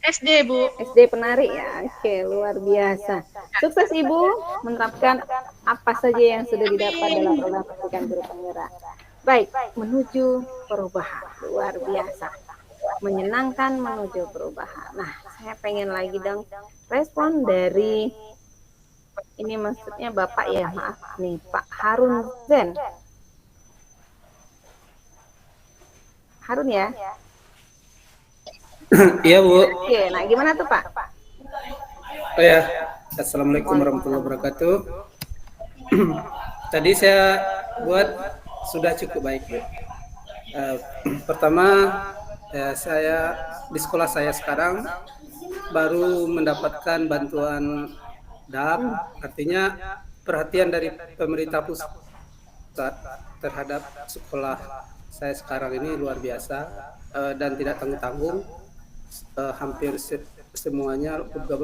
SD, Bu. SD Penari ya. Oke, luar biasa. Sukses Ibu menerapkan apa saja yang sudah didapat dalam program pendidikan guru penggerak. Baik, menuju perubahan. Luar biasa. Menyenangkan menuju perubahan. Nah, saya pengen lagi dong respon dari ini, maksudnya Bapak ya, maaf nih, Pak Harun Zen. Harun ya? Iya, Bu. Oke, nah gimana tuh Pak? Oh ya, Assalamualaikum warahmatullahi wabarakatuh. Tadi saya buat sudah cukup baik, Bu. Pertama, saya di sekolah saya sekarang baru mendapatkan bantuan DAP, artinya perhatian dari pemerintah pusat terhadap sekolah saya sekarang ini luar biasa, dan tidak tanggung-tanggung. Hampir semuanya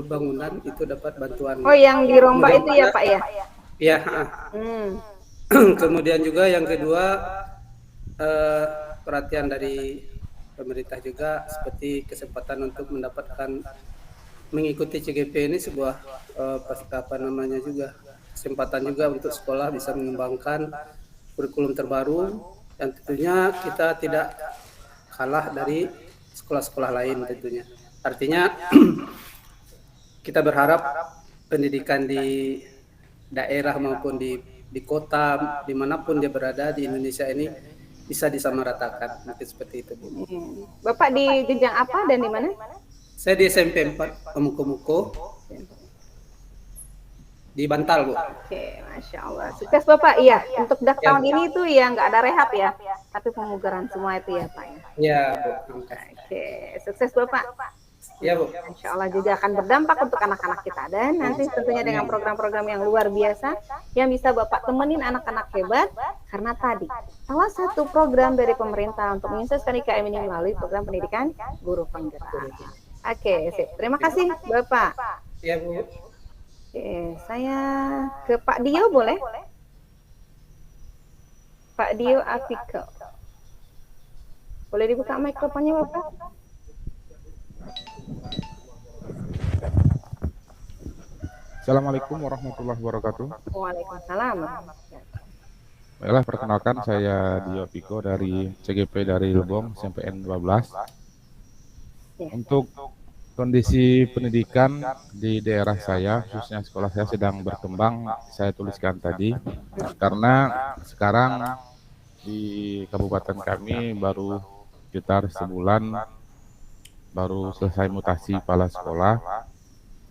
bangunan itu dapat bantuan. Oh, yang di Romba itu ya Pak ya? Ya. Kemudian juga yang kedua, perhatian dari pemerintah juga, seperti kesempatan untuk mendapatkan mengikuti CGP ini sebuah juga kesempatan juga untuk sekolah bisa mengembangkan kurikulum terbaru, dan tentunya kita tidak kalah dari sekolah-sekolah lain tentunya. Artinya kita berharap pendidikan di daerah maupun di kota dimanapun dia berada di Indonesia ini bisa disamaratakan, mungkin seperti itu, Bu. Bapak di jenjang apa dan di mana? Saya di SMP 4 Pemuko-Muko di Bantal, Bu. Oke, Masya Allah. Sukses Bapak. Iya, untuk dak tahun ini tuh ya nggak ada rehab ya, tapi pemugaran semua itu ya Pak ya. Iya, Bu. Oke, sukses Bapak. Ya, Bu. Insya Allah juga akan berdampak untuk anak-anak kita, dan nanti tentunya dengan program-program yang luar biasa yang bisa Bapak temenin anak-anak hebat, karena tadi salah satu program dari pemerintah untuk menyukseskan IKM ini melalui program pendidikan guru penggerak. Oke, sip. Terima kasih Bapak. Ya, Bu. Oke, saya ke Pak Dio boleh? Pak Dio Afiko. Boleh dibuka mikrofonnya Bapak? Assalamualaikum warahmatullahi wabarakatuh. Waalaikumsalam. Baiklah, perkenalkan saya Dio Piko dari CGP dari Lebong, SMPN 12. Untuk kondisi pendidikan di daerah saya, khususnya sekolah saya sedang berkembang, saya tuliskan tadi, karena sekarang di kabupaten kami baru sekitar sebulan baru selesai mutasi kepala sekolah,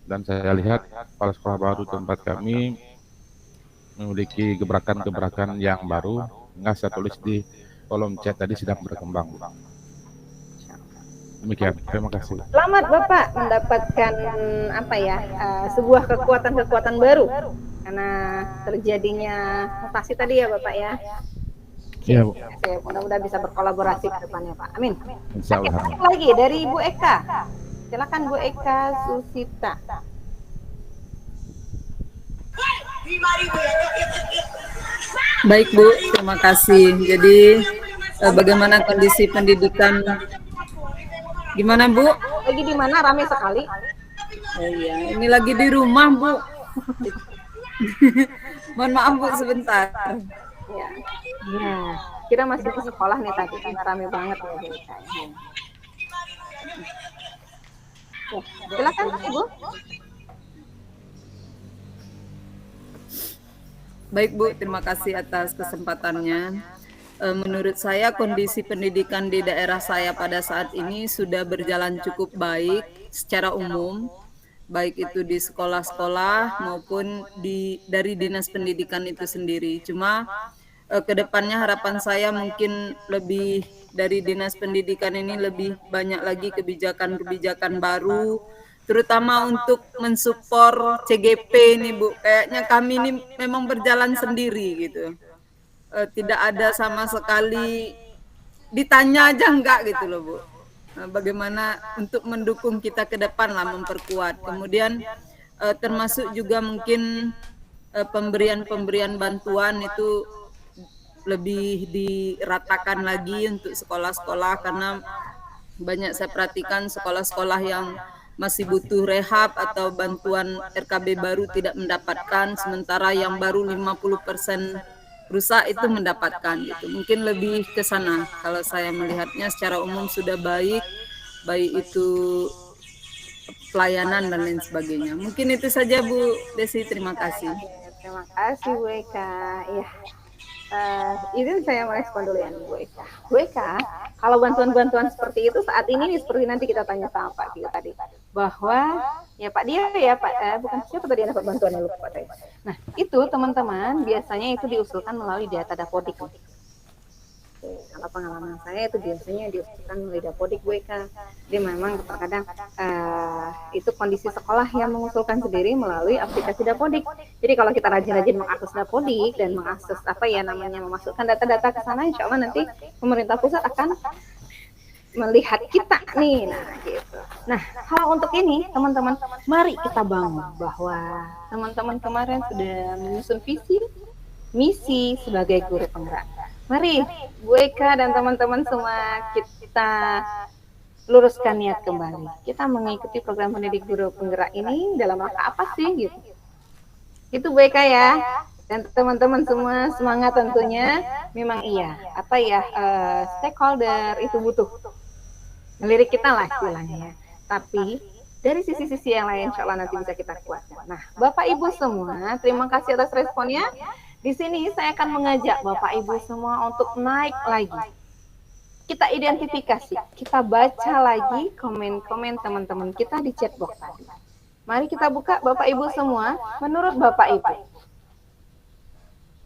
dan saya lihat kepala sekolah baru tempat kami memiliki gebrakan-gebrakan yang baru, sehingga saya tulis di kolom chat tadi sedang berkembang. Demikian, terima kasih. Selamat Bapak mendapatkan sebuah kekuatan-kekuatan baru karena terjadinya mutasi tadi ya Bapak ya. Iya, Bu. Mudah-mudahan bisa berkolaborasi ke depannya Pak. Amin. Insya Allah. Lagi dari Ibu Eka. Silakan Bu Eka Susita. Baik Bu, terima kasih. Jadi bagaimana kondisi pendidikan? Gimana Bu? Lagi di mana? Ramai sekali. Oh iya, ini lagi di rumah Bu. Mohon maaf Bu sebentar. Ya. Kira masih di sekolah nih tadi, karena ramai banget ya Bu Eka. Silakan Ibu. Baik Bu, terima kasih atas kesempatannya. Menurut saya kondisi pendidikan di daerah saya pada saat ini sudah berjalan cukup baik secara umum, baik itu di sekolah-sekolah maupun dari dinas pendidikan itu sendiri. Cuma kedepannya harapan saya mungkin lebih dari dinas pendidikan ini lebih banyak lagi kebijakan-kebijakan baru, terutama untuk mensupport CGP ini Bu. Kayaknya kami ini memang berjalan sendiri gitu. Tidak ada sama sekali ditanya aja enggak gitu loh Bu. Bagaimana untuk mendukung kita ke depan lah, memperkuat. Kemudian termasuk juga mungkin pemberian bantuan itu lebih diratakan lagi untuk sekolah-sekolah, karena banyak saya perhatikan sekolah-sekolah yang masih butuh rehab atau bantuan RKB baru tidak mendapatkan, sementara yang baru 50% rusak itu mendapatkan gitu. Mungkin lebih ke sana kalau saya melihatnya. Secara umum sudah baik itu pelayanan dan lain sebagainya. Mungkin itu saja Bu Desi, terima kasih. Terima kasih Bu Eka. Ya, izin saya merespon dulu ya Bu Eka. Bu Eka, kalau bantuan-bantuan seperti itu saat ini seperti nanti kita tanya sama Pak Dio tadi, bahwa ya Pak Dio ya Pak, bukan siapa tadi yang dapat bantuan yang lupa Pak. Nah itu teman-teman biasanya itu diusulkan melalui data Dapodik. Kalau pengalaman saya itu biasanya diusulkan melalui Dapodik Bu Eka. Jadi memang terkadang itu kondisi sekolah yang mengusulkan sendiri melalui aplikasi Dapodik. Jadi kalau kita rajin-rajin mengakses Dapodik dan mengakses memasukkan data-data ke sana, insya Allah nanti pemerintah pusat akan melihat kita nih, nah gitu. Nah kalau untuk ini teman-teman, mari kita bangun bahwa teman-teman kemarin sudah menyusun visi misi sebagai guru penggerak. Mari Bu Eka dan teman-teman semua kita luruskan niat kembali. Kita mengikuti program pendidik guru penggerak ini dalam rangka apa sih gitu. Itu Bu Eka ya. Dan teman-teman semua semangat tentunya. Memang iya. Apa ya, stakeholder itu butuh melirik kita lah istilahnya. Tapi dari sisi-sisi yang lain insya Allah nanti bisa kita kuatkan. Nah Bapak Ibu semua, terima kasih atas responnya. Di sini saya akan mengajak Bapak Ibu semua untuk naik lagi. Kita identifikasi, kita baca lagi komen-komen teman-teman kita di chat box tadi. Mari kita buka Bapak Ibu semua, menurut Bapak Ibu,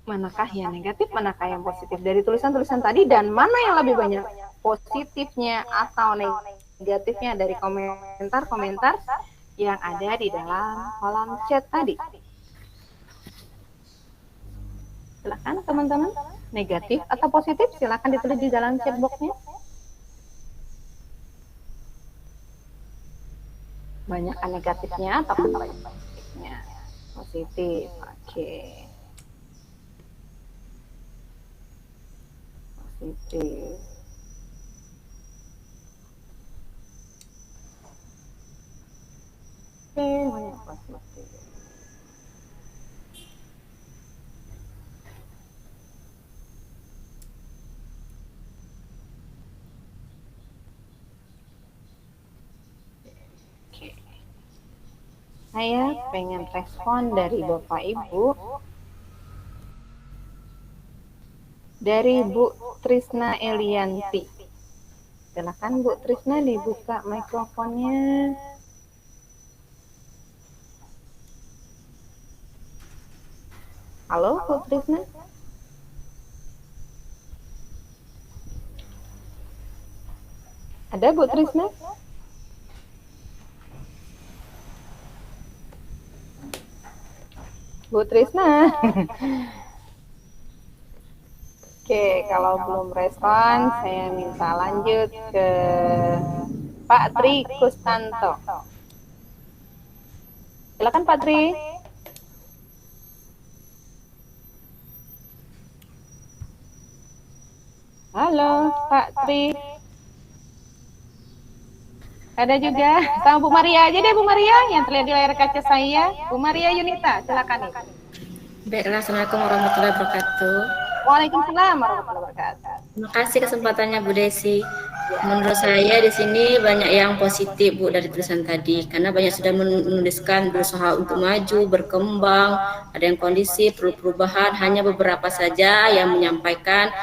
manakah yang negatif, manakah yang positif dari tulisan-tulisan tadi, dan mana yang lebih banyak positifnya atau negatifnya dari komentar-komentar yang ada di dalam kolom chat tadi. Silakan teman-teman, negatif atau positif silakan ditulis di dalam chat box-nya. Banyak negatifnya atau positifnya? Positif, oke. Positif. Oke, banyak positif. Saya pengen respon dari Bapak Ibu. Dari Bu Trisna Elianti. Silakan Bu Trisna dibuka mikrofonnya. Halo Bu Trisna. Ada Bu Trisna? Bu Trisna. Oke, kalau belum respon, saya minta lanjut ke Pak Tri Kustanto. Silakan Pak Tri. Halo Pak Tri. Ada juga sama Bu Maria aja deh, Bu Maria yang terlihat di layar kaca saya. Bu Maria Yunita, silakan nih. Baiklah, Assalamualaikum warahmatullahi wabarakatuh. Waalaikumsalam warahmatullahi wabarakatuh. Terima kasih kesempatannya Bu Desi. Menurut saya di sini banyak yang positif Bu dari tulisan tadi, karena banyak sudah menuliskan berusaha untuk maju, berkembang, ada yang kondisi perlu perubahan, hanya beberapa saja yang menyampaikan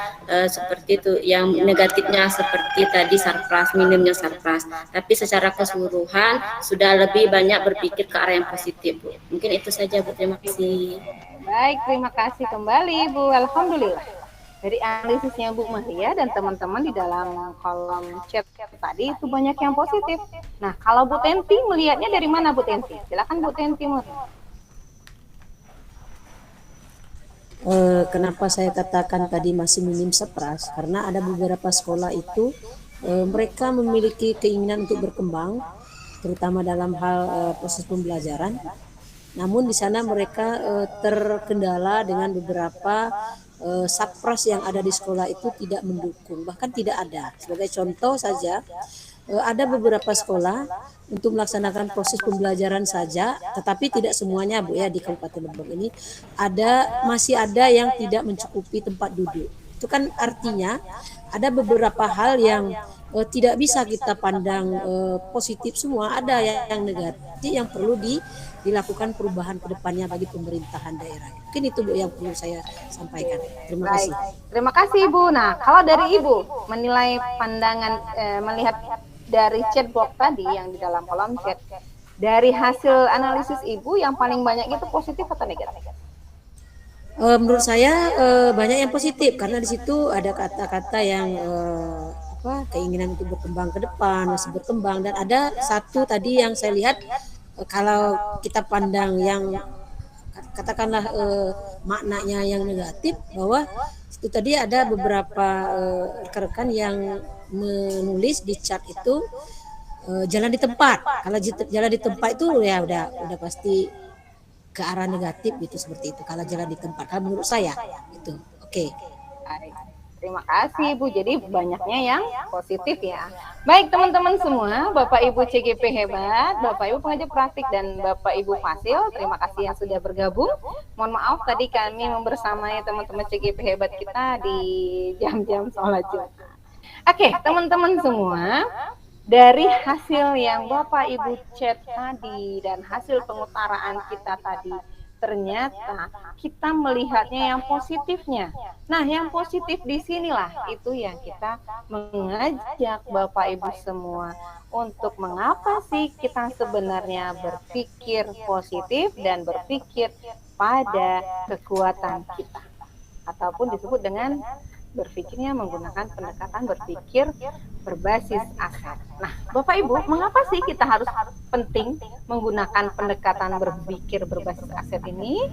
seperti itu. Yang negatifnya seperti tadi sarpras, minimnya sarpras. Tapi secara keseluruhan sudah lebih banyak berpikir ke arah yang positif Bu. Mungkin itu saja Bu, terima kasih. Baik, terima kasih kembali Bu. Alhamdulillah. Dari analisisnya Bu Maria dan teman-teman di dalam kolom chat tadi itu banyak yang positif. Nah, kalau Bu Tenti melihatnya dari mana Bu Tenti? Silakan Bu Tenti. Kenapa saya katakan tadi masih minim sarpras? Karena ada beberapa sekolah itu mereka memiliki keinginan untuk berkembang, terutama dalam hal proses pembelajaran. Namun di sana mereka terkendala dengan beberapa sarpras yang ada di sekolah itu tidak mendukung, bahkan tidak ada. Sebagai contoh saja, ada beberapa sekolah untuk melaksanakan proses pembelajaran saja, tetapi tidak semuanya Bu ya di Kabupaten Lebong ini masih ada yang tidak mencukupi tempat duduk. Itu kan artinya ada beberapa hal yang tidak bisa kita pandang positif semua, ada yang negatif yang perlu dilakukan perubahan ke depannya bagi pemerintahan daerah. Mungkin itu Bu yang perlu saya sampaikan. Terima kasih. Terima kasih Ibu. Nah, kalau dari Ibu menilai pandangan melihat dari chatbox tadi yang di dalam kolom chat, dari hasil analisis Ibu yang paling banyak itu positif atau negatif? Menurut saya banyak yang positif karena di situ ada kata-kata yang keinginan untuk berkembang ke depan, masih berkembang, dan ada satu tadi yang saya lihat kalau kita pandang yang katakanlah maknanya yang negatif, bahwa itu tadi ada beberapa rekan-rekan yang menulis di chat itu jalan di tempat. Kalau jalan di tempat itu ya udah pasti ke arah negatif gitu, seperti itu. Kalau jalan di tempat, kalau menurut saya itu oke. Terima kasih Bu. Jadi banyaknya yang positif ya. Baik teman-teman semua, Bapak Ibu CGP hebat, Bapak Ibu pengajar praktik dan Bapak Ibu Fasil, terima kasih yang sudah bergabung. Mohon maaf tadi kami membersamai teman-teman CGP hebat kita di jam-jam sholat Jumat. Oke, teman-teman semua, dari hasil yang Bapak Ibu chat tadi dan hasil pengutaraan kita tadi, ternyata kita melihatnya yang positifnya. Nah, yang positif di sinilah itu yang kita mengajak Bapak Ibu semua untuk mengapa sih kita sebenarnya berpikir positif dan berpikir pada kekuatan kita, ataupun disebut dengan berpikirnya menggunakan pendekatan berpikir berbasis aset. Nah, Bapak Ibu, mengapa sih kita harus penting menggunakan pendekatan berpikir berbasis aset ini?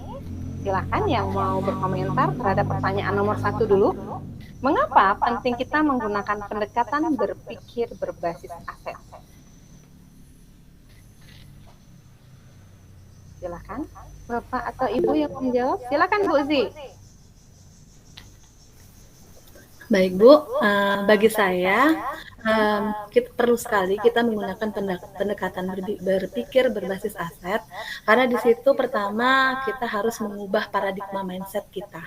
Silahkan yang mau berkomentar terhadap pertanyaan nomor 1 dulu. Mengapa penting kita menggunakan pendekatan berpikir berbasis aset? Silahkan, Bapak atau Ibu yang menjawab. Silahkan Bu Zi. Baik Bu, bagi saya kita perlu sekali kita menggunakan pendekatan berpikir berbasis aset, karena di situ pertama kita harus mengubah paradigma mindset kita.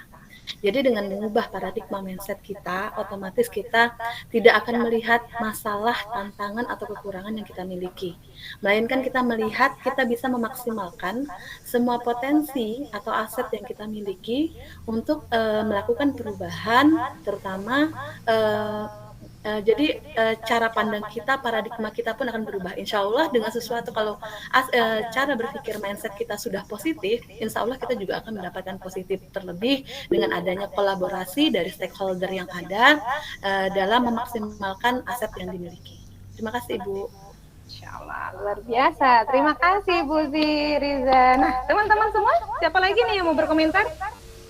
Jadi dengan mengubah paradigma mindset kita, otomatis kita tidak akan melihat masalah, tantangan, atau kekurangan yang kita miliki. Melainkan kita melihat kita bisa memaksimalkan semua potensi atau aset yang kita miliki untuk melakukan perubahan, terutama jadi cara pandang kita, paradigma kita pun akan berubah. Insya Allah dengan sesuatu, kalau cara berpikir mindset kita sudah positif, insya Allah kita juga akan mendapatkan positif, terlebih dengan adanya kolaborasi dari stakeholder yang ada dalam memaksimalkan aset yang dimiliki. Terima kasih Ibu. Insya Allah, luar biasa. Terima kasih Bu Riza. Nah, teman-teman semua, siapa lagi nih yang mau berkomentar?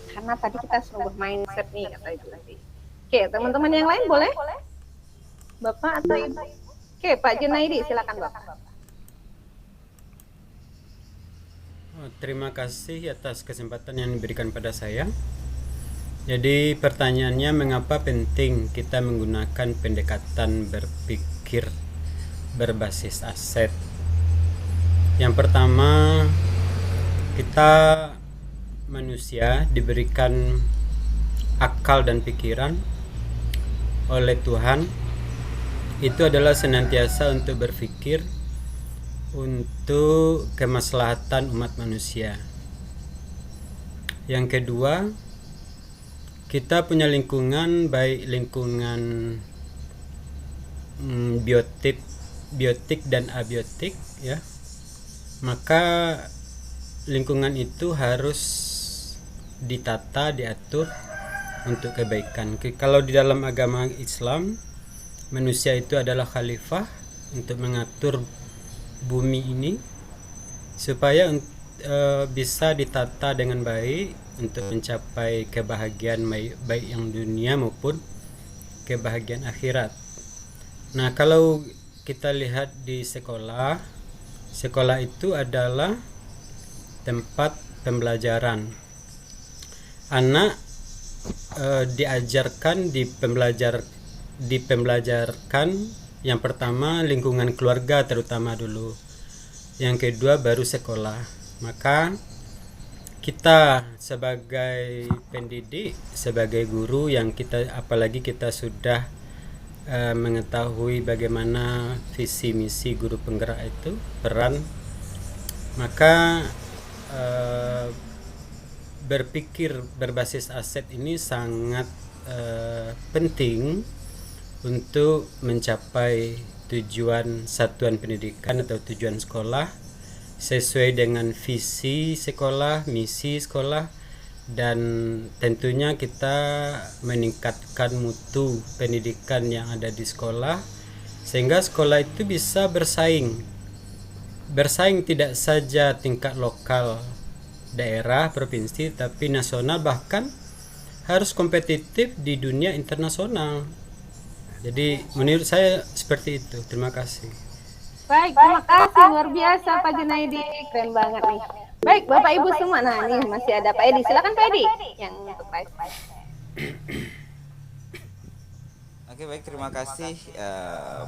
Karena tadi kita suruh mindset nih, kata Ibu. Oke, teman-teman yang lain boleh? Bapak atau Ibu? Oke, Pak Junaidi, silakan Bapak. Terima kasih atas kesempatan yang diberikan pada saya. Jadi pertanyaannya, mengapa penting kita menggunakan pendekatan berpikir berbasis aset? Yang pertama, kita manusia diberikan akal dan pikiran oleh Tuhan, itu adalah senantiasa untuk berpikir untuk kemaslahatan umat manusia. Yang kedua, kita punya lingkungan, baik lingkungan biotik dan abiotik ya. Maka lingkungan itu harus ditata, diatur untuk kebaikan. Kalau di dalam agama Islam, manusia itu adalah khalifah untuk mengatur bumi ini supaya bisa ditata dengan baik untuk mencapai kebahagiaan baik yang dunia maupun kebahagiaan akhirat. Nah, kalau kita lihat di sekolah itu adalah tempat pembelajaran. Anak diajarkan, dipembelajarkan Yang pertama lingkungan keluarga terutama dulu. Yang kedua baru sekolah. Maka kita sebagai pendidik, sebagai guru yang kita, apalagi kita sudah mengetahui bagaimana visi misi guru penggerak itu, peran, maka berpikir berbasis aset ini sangat penting untuk mencapai tujuan satuan pendidikan atau tujuan sekolah sesuai dengan visi sekolah, misi sekolah, dan tentunya kita meningkatkan mutu pendidikan yang ada di sekolah sehingga sekolah itu bisa bersaing tidak saja tingkat lokal, daerah, provinsi, tapi nasional, bahkan harus kompetitif di dunia internasional. Jadi menurut saya seperti itu. Terima kasih. Baik, terima kasih, luar biasa Pak Junaidi, keren banget nih. Baik, Bapak Ibu semua, nah ini masih ada Pak Edi, silakan Pak Edi yang untuk Pak Edi. Oke, baik, terima kasih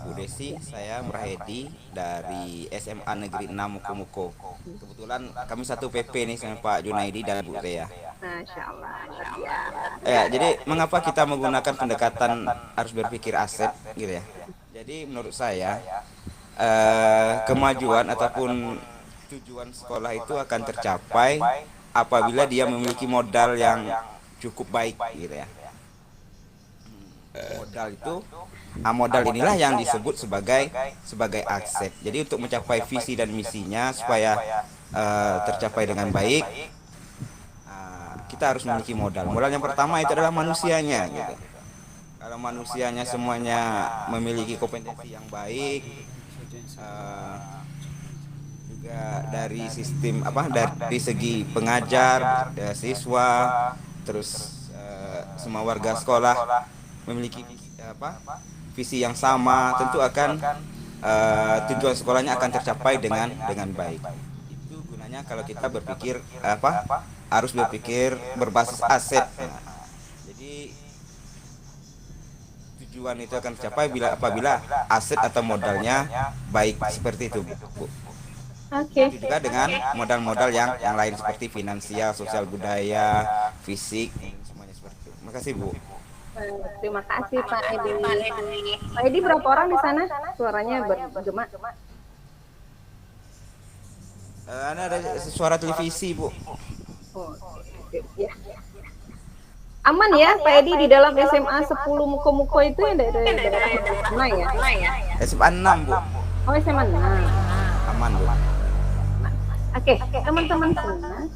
Bu Desi. Saya Murahedi dari SMA Negeri 6 Muko-Muko. Kebetulan kami satu PP nih sama Pak Junaidi dan Bu Rea. Masya Allah. Ya, jadi mengapa kita menggunakan pendekatan harus berpikir aset gitu ya? Jadi menurut saya kemajuan ataupun tujuan sekolah itu akan tercapai apabila dia memiliki modal yang cukup baik gitu ya. Modal inilah yang disebut sebagai aset. Jadi untuk mencapai visi dan misinya supaya tercapai dengan baik, kita harus memiliki modal. Modal yang pertama itu adalah manusianya gitu. Kalau manusianya semuanya memiliki kompetensi yang baik, juga dari sistem dari segi pengajar, siswa, terus semua warga sekolah memiliki visi yang sama, tentu akan tujuan sekolahnya akan tercapai dengan baik. Itu gunanya kalau kita berpikir harus berpikir berbasis aset. Jadi tujuan itu akan tercapai apabila aset atau modalnya baik, seperti itu, Bu. Oke. Juga dengan modal-modal yang lain seperti finansial, sosial budaya, fisik, semuanya seperti itu. Terima kasih, Bu. Terima kasih Pak Edi. Pak Edi, berapa orang di sana? Suaranya bergema. Ada suara televisi, Bu. Oh, ya. Aman ya Pak Edi di dalam SMA 10 Muko-Muko itu yang dari daerah mana ya? SMA 6, Bu. Oh, SMA 6. Aman, Bu. Oke, teman-teman semua,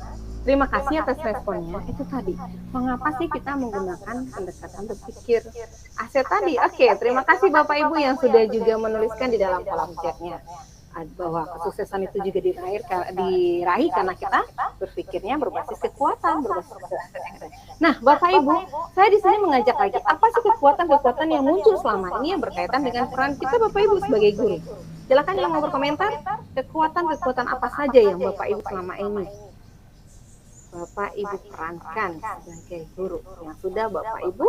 terima kasih atas responnya. Itu tadi, mengapa sih kita menggunakan pendekatan berpikir aset tadi? Oke, terima kasih Bapak Ibu yang sudah juga menuliskan di dalam kolom chatnya bahwa kesuksesan itu juga diraih karena kita berpikirnya berbasis kekuatan, berbasis aset. Nah, Bapak Ibu, saya di sini mengajak lagi, apa sih kekuatan-kekuatan yang muncul selama ini yang berkaitan dengan peran kita Bapak Ibu sebagai guru? Silakan yang mau berkomentar, kekuatan-kekuatan apa saja yang Bapak Ibu selama ini Bapak Ibu perankan sebagai guru yang sudah Bapak Ibu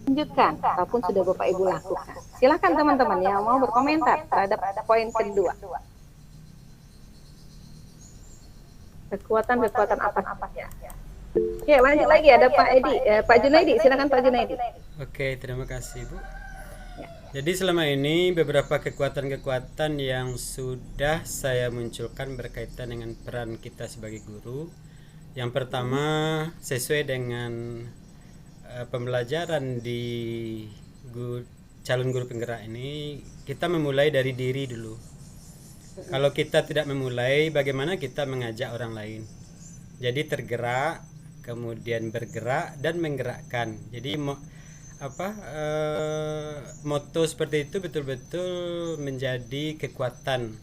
tunjukkan ataupun sudah Bapak Ibu lakukan. Silakan teman-teman yang mau berkomentar terhadap poin kedua. Kekuatan-kekuatan apa ya? Oke, lanjut lagi ada Pak Edi, Pak Junaidi. Silakan Pak Junaidi. Oke, terima kasih, Bu. Jadi selama ini beberapa kekuatan-kekuatan yang sudah saya munculkan berkaitan dengan peran kita sebagai guru. Yang pertama, sesuai dengan pembelajaran di calon guru penggerak ini, kita memulai dari diri dulu. Kalau kita tidak memulai, bagaimana kita mengajak orang lain? Jadi tergerak, kemudian bergerak dan menggerakkan. Jadi moto seperti itu betul-betul menjadi kekuatan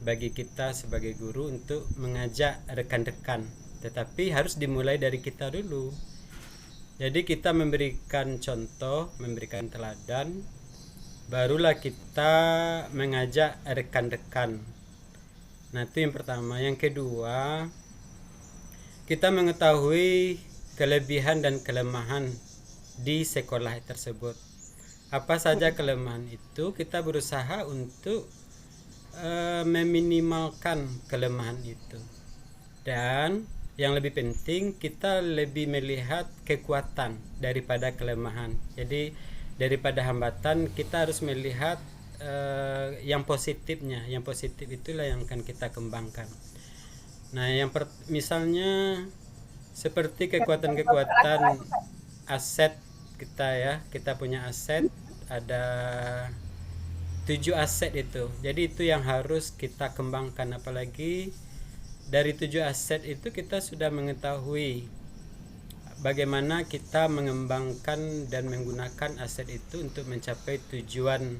bagi kita sebagai guru untuk mengajak rekan-rekan. Tetapi harus dimulai dari kita dulu. Jadi kita memberikan contoh, memberikan teladan, barulah kita mengajak rekan-rekan. Nah, itu yang pertama. Yang kedua, kita mengetahui kelebihan dan kelemahan di sekolah tersebut. Apa saja kelemahan itu, kita berusaha untuk meminimalkan kelemahan itu. Dan yang lebih penting, kita lebih melihat kekuatan daripada kelemahan. Jadi daripada hambatan, kita harus melihat yang positifnya. Yang positif itulah yang akan kita kembangkan. Nah, misalnya seperti kekuatan-kekuatan aset kita ya, kita punya aset ada 7 aset itu. Jadi itu yang harus kita kembangkan, apalagi dari 7 aset itu kita sudah mengetahui bagaimana kita mengembangkan dan menggunakan aset itu untuk mencapai tujuan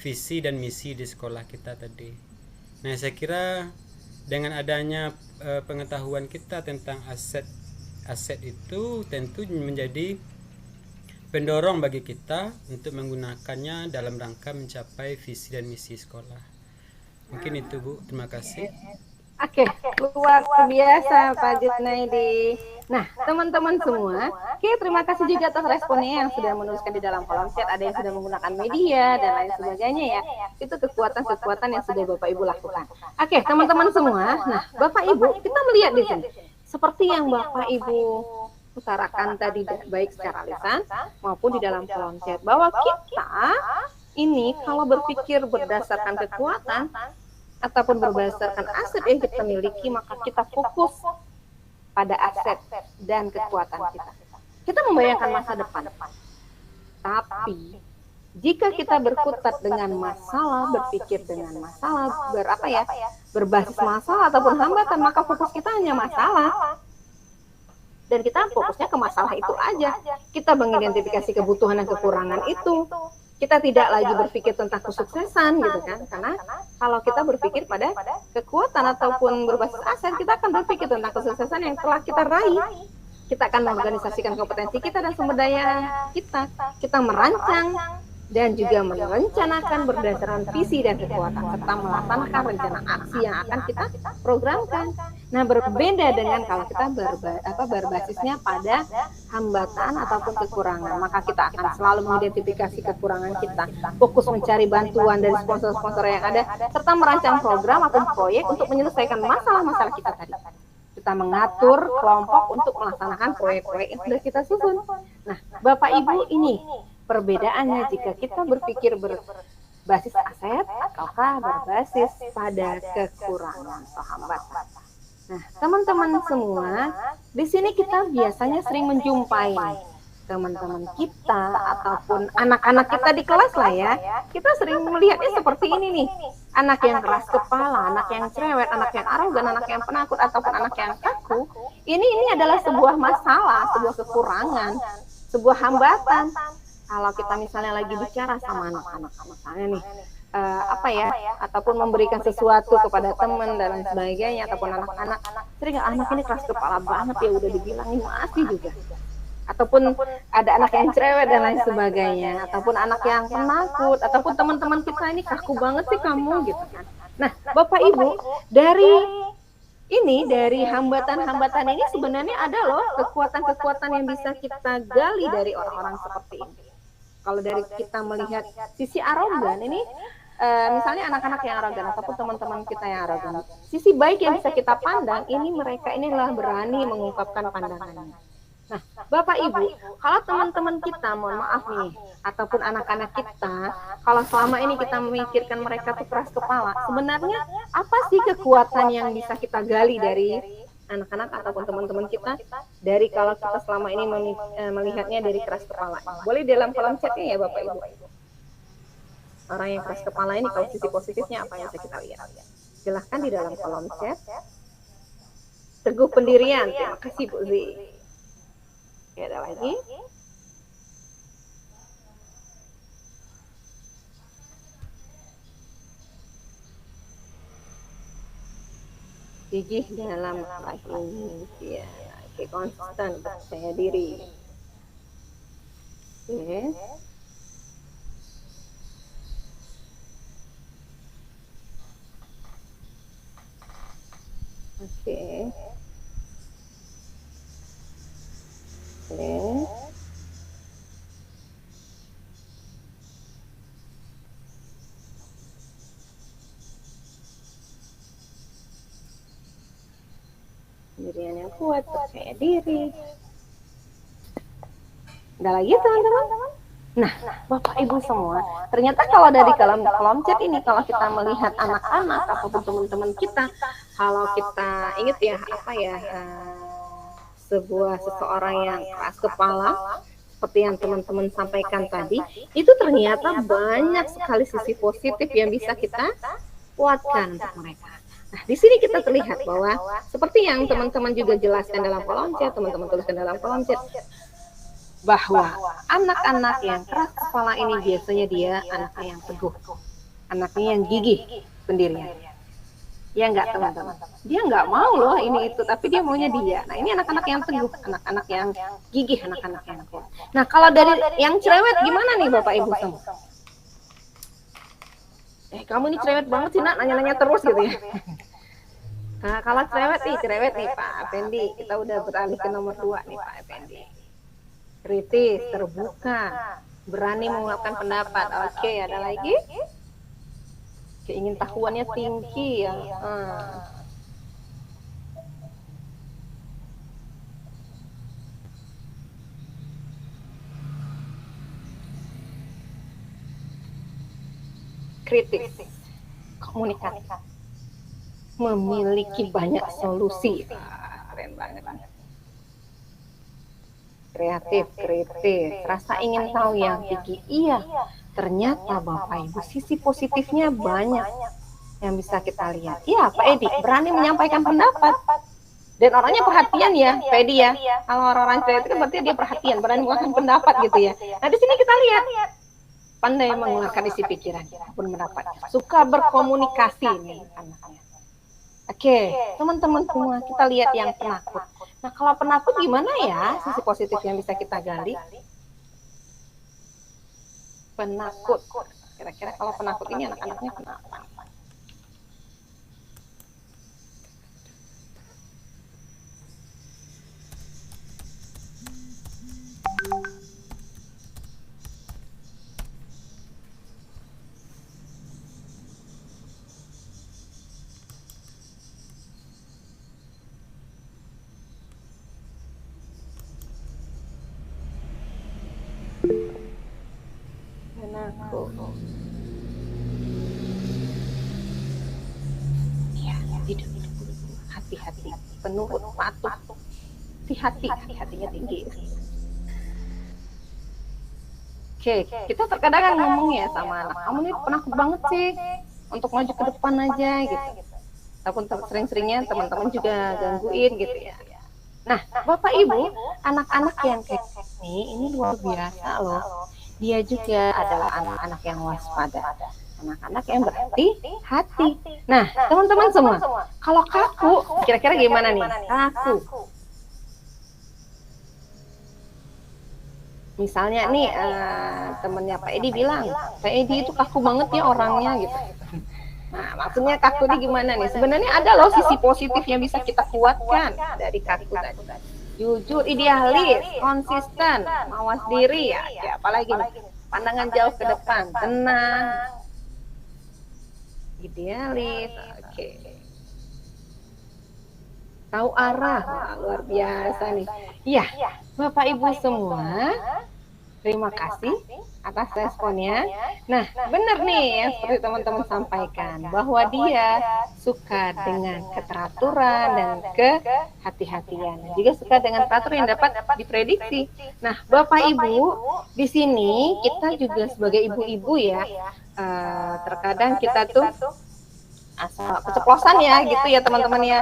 visi dan misi di sekolah kita tadi. Nah, saya kira dengan adanya pengetahuan kita tentang aset itu tentu menjadi pendorong bagi kita untuk menggunakannya dalam rangka mencapai visi dan misi sekolah. Mungkin itu, Bu. Terima kasih. Oke, luar biasa Pak Junaidi. Nah, teman-teman semua, terima kasih juga atas responnya yang sudah menuliskan di dalam kolom chat. Ada yang sudah menggunakan media dan lain sebagainya ya. Itu kekuatan-kekuatan yang sudah Bapak Ibu lakukan. Oke, teman-teman semua. Nah, Bapak Ibu, kita melihat di sini. Seperti yang Bapak Ibu utarakan tadi, baik secara lisan maupun di dalam kolom chat, bahwa kita ini kalau berpikir berdasarkan kekuatan ataupun berdasarkan aset yang kita miliki, maka kita fokus pada aset dan kekuatan kita. Kita membayangkan masa depan. Tapi jika kita berkutat dengan masalah, berpikir dengan masalah, berbasis masalah ataupun hambatan, maka fokus kita hanya masalah. Dan kita fokusnya ke masalah itu aja. Kita mengidentifikasi kebutuhan dan kekurangan itu. Kita tidak lagi berpikir tentang kesuksesan gitu kan. Karena kalau kita berpikir pada kekuatan ataupun berbasis aset, kita akan berpikir tentang kesuksesan yang telah kita raih. Kita akan mengorganisasikan kompetensi kita dan sumber daya kita. Kita merancang dan juga merencanakan berdasarkan visi dan kekuatan, serta melaksanakan rencana aksi yang akan kita programkan. Nah, berbeda dengan kalau kita berbasisnya pada hambatan ataupun kekurangan, maka kita akan selalu mengidentifikasi kekurangan kita, fokus mencari bantuan dari sponsor-sponsor yang ada, serta merancang program atau proyek untuk menyelesaikan masalah-masalah kita tadi. Kita mengatur kelompok untuk melaksanakan proyek-proyek yang sudah kita susun. Nah, Bapak Ibu, ini perbedaannya jika kita berpikir berbasis aset ataukah berbasis pada kekurangan atau hambatan. Nah, teman-teman semua, di sini kita biasanya sering menjumpai teman-teman kita ataupun anak-anak kita di kelas lah ya. Kita sering melihatnya seperti ini nih. Anak yang keras kepala, anak yang cerewet, anak yang arogan, anak yang penakut ataupun anak yang kaku. Ini adalah sebuah masalah, sebuah kekurangan, sebuah hambatan. Kalau kita misalnya lagi bicara sama anak-anak, misalnya nih, ataupun memberikan sesuatu kepada teman dan lain sebagainya, ataupun anak-anak, sering anak ini keras kepala banget ya, udah dibilangin masih juga. Ataupun ada anak yang cerewet dan lain sebagainya, ataupun anak yang penakut, ataupun teman-teman kita ini kaku banget sih kamu gitu kan. Nah, Bapak Ibu, dari hambatan-hambatan ini sebenarnya ada loh kekuatan-kekuatan yang bisa kita gali dari orang-orang seperti ini. Kalau dari kita melihat sisi arogan ini, misalnya anak-anak yang arogan ataupun teman-teman kita yang arogan, sisi baik yang bisa kita pandang, mereka ini adalah berani mengungkapkan pandangannya. Nah, Bapak Ibu, kalau teman-teman kita, mohon maaf nih, ataupun anak-anak kita, kalau selama ini kita memikirkan mereka tuh keras kepala, sebenarnya apa sih kekuatan yang bisa kita gali dari anak-anak ataupun teman-teman kita, dari kalau kita selama ini melihatnya dari keras kepala? Boleh dalam kolom chatnya ya Bapak Ibu. Orang yang keras kepala ini kalau sisi positifnya apa yang bisa kita lihat? Silahkan di dalam kolom chat. Teguh pendirian, terima kasih Bu Zi. Ada lagi? Gigih dalam lahir, ya, konstan percaya diri. Oke. Oke. Oke. pendirian yang kuat, percaya diri. Ada lagi teman-teman? Nah, Bapak Ibu semua, ternyata kalau dari kolom chat ini, kalau kita melihat anak-anak ataupun teman-teman kita, kalau kita ingat ya, seseorang yang keras kepala, seperti yang teman-teman sampaikan tadi, itu ternyata banyak sekali sisi positif yang bisa kita kuatkan untuk mereka. Nah, di sini kita terlihat bahwa seperti yang teman-teman juga jelaskan dalam kolom chat, teman-teman tuliskan dalam kolom chat, bahwa anak-anak yang keras kepala ini biasanya dia anaknya yang teguh, anaknya yang gigih pendirian. Ya enggak teman-teman? Dia enggak mau loh ini itu, tapi dia maunya dia. Nah, ini anak-anak yang teguh, anak-anak yang gigih, anak-anak yang kuat. Nah, kalau dari yang cerewet gimana nih Bapak Ibu semua? Kamu ini cerewet banget sih nak, nanya-nanya terus gitu ya. Nah, kalau cerewet nih Pak Effendi, kita udah beralih ke nomor 2 nih Pak Effendi. Kritis, terbuka, berani mengungkapkan pendapat. Oke, ada lagi? Keingintahuannya tinggi ya. Kritis, komunikasi, memiliki banyak solusi. Keren banget. Kreatif, kritis, rasa ingin tahu yang tinggi. Iya, ternyata Bapak Ibu sisi positifnya banyak yang bisa kita lihat. Iya, Pak Edi berani menyampaikan pendapat dan orangnya perhatian ya, Pak Edi ya. Kalau orang-orang kreatif kan berarti dia perhatian, berani mengeluarkan pendapat gitu ya. Nah, di sini kita lihat pandai mengeluarkan isi pikiran pun pendapat, suka berkomunikasi nih anaknya. Oke, teman-teman semua, kita lihat yang penakut. Nah, kalau penakut gimana ya sisi positif yang bisa kita gali? Penakut. Kira-kira kalau penakut ini anak-anaknya kenapa? Penakut. Ya, hidup dulu. Hati-hati, penurut, patuh. Hati-hatinya tinggi. Oke, kita terkadang kan ngomong ya sama anak, kamu ini penakut banget sih untuk maju ke depan aja gitu. Ataupun sering-seringnya teman-teman juga gangguin gitu ya. Nah, Bapak Ibu, anak-anak yang kayak ini luar biasa loh. Dia juga adalah anak-anak yang waspada, anak-anak yang berhati-hati. Nah, teman-teman semua, kalau kaku, kira-kira gimana nih? Kaku. Misalnya nih, temennya Pak Edi bilang, Pak Edi itu kaku banget ya orangnya gitu. Nah, maksudnya kaku ini gimana nih? Sebenarnya ada loh sisi positif yang bisa kita kuatkan dari kaku tadi. Jujur, idealis, konsisten, mawas diri ya apalagi nih, pandangan jauh ke depan, tenang, idealis, oke. Tahu arah, wah, luar biasa nih. Iya, Bapak Ibu semua, terima kasih atas responnya. Nah, benar nih yang seperti teman-teman sampaikan, bahwa dia suka dengan keteraturan dan kehati-hatian. Juga suka dengan teratur yang dapat diprediksi. Nah, Bapak Ibu, di sini kita juga sebagai ibu-ibu ya, terkadang kita tuh asal keceplosan ya gitu ya teman-teman ya.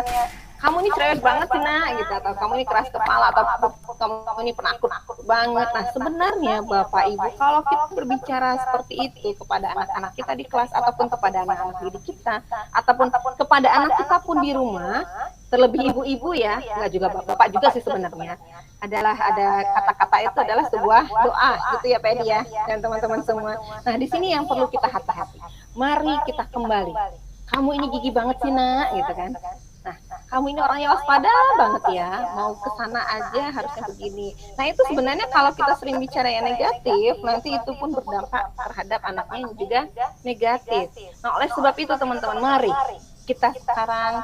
Kamu ini cerewet banget sih nak gitu, atau kamu ini keras kepala, atau kamu ini penakut banget. Nah, sebenarnya Bapak Ibu, kalau kita berbicara seperti itu kepada anak-anak kita di kelas, ataupun kepada anak-anak didik kita, ataupun kepada anak kita pun di rumah, terlebih ibu-ibu ya, nggak juga bapak juga sih sebenarnya, adalah ada kata-kata itu adalah sebuah doa gitu ya Pak Edi ya, dan teman-teman semua. Nah, di sini yang perlu kita hati-hati. Mari kita kembali. Kamu ini gigi banget sih nak, gitu kan. Nah, kamu ini orangnya waspada banget ya, mau ke sana aja harusnya begini. Nah, itu sebenarnya kalau kita sering bicara yang negatif, nanti itu pun berdampak terhadap anaknya yang juga negatif. Nah, oleh sebab itu teman-teman, mari kita sekarang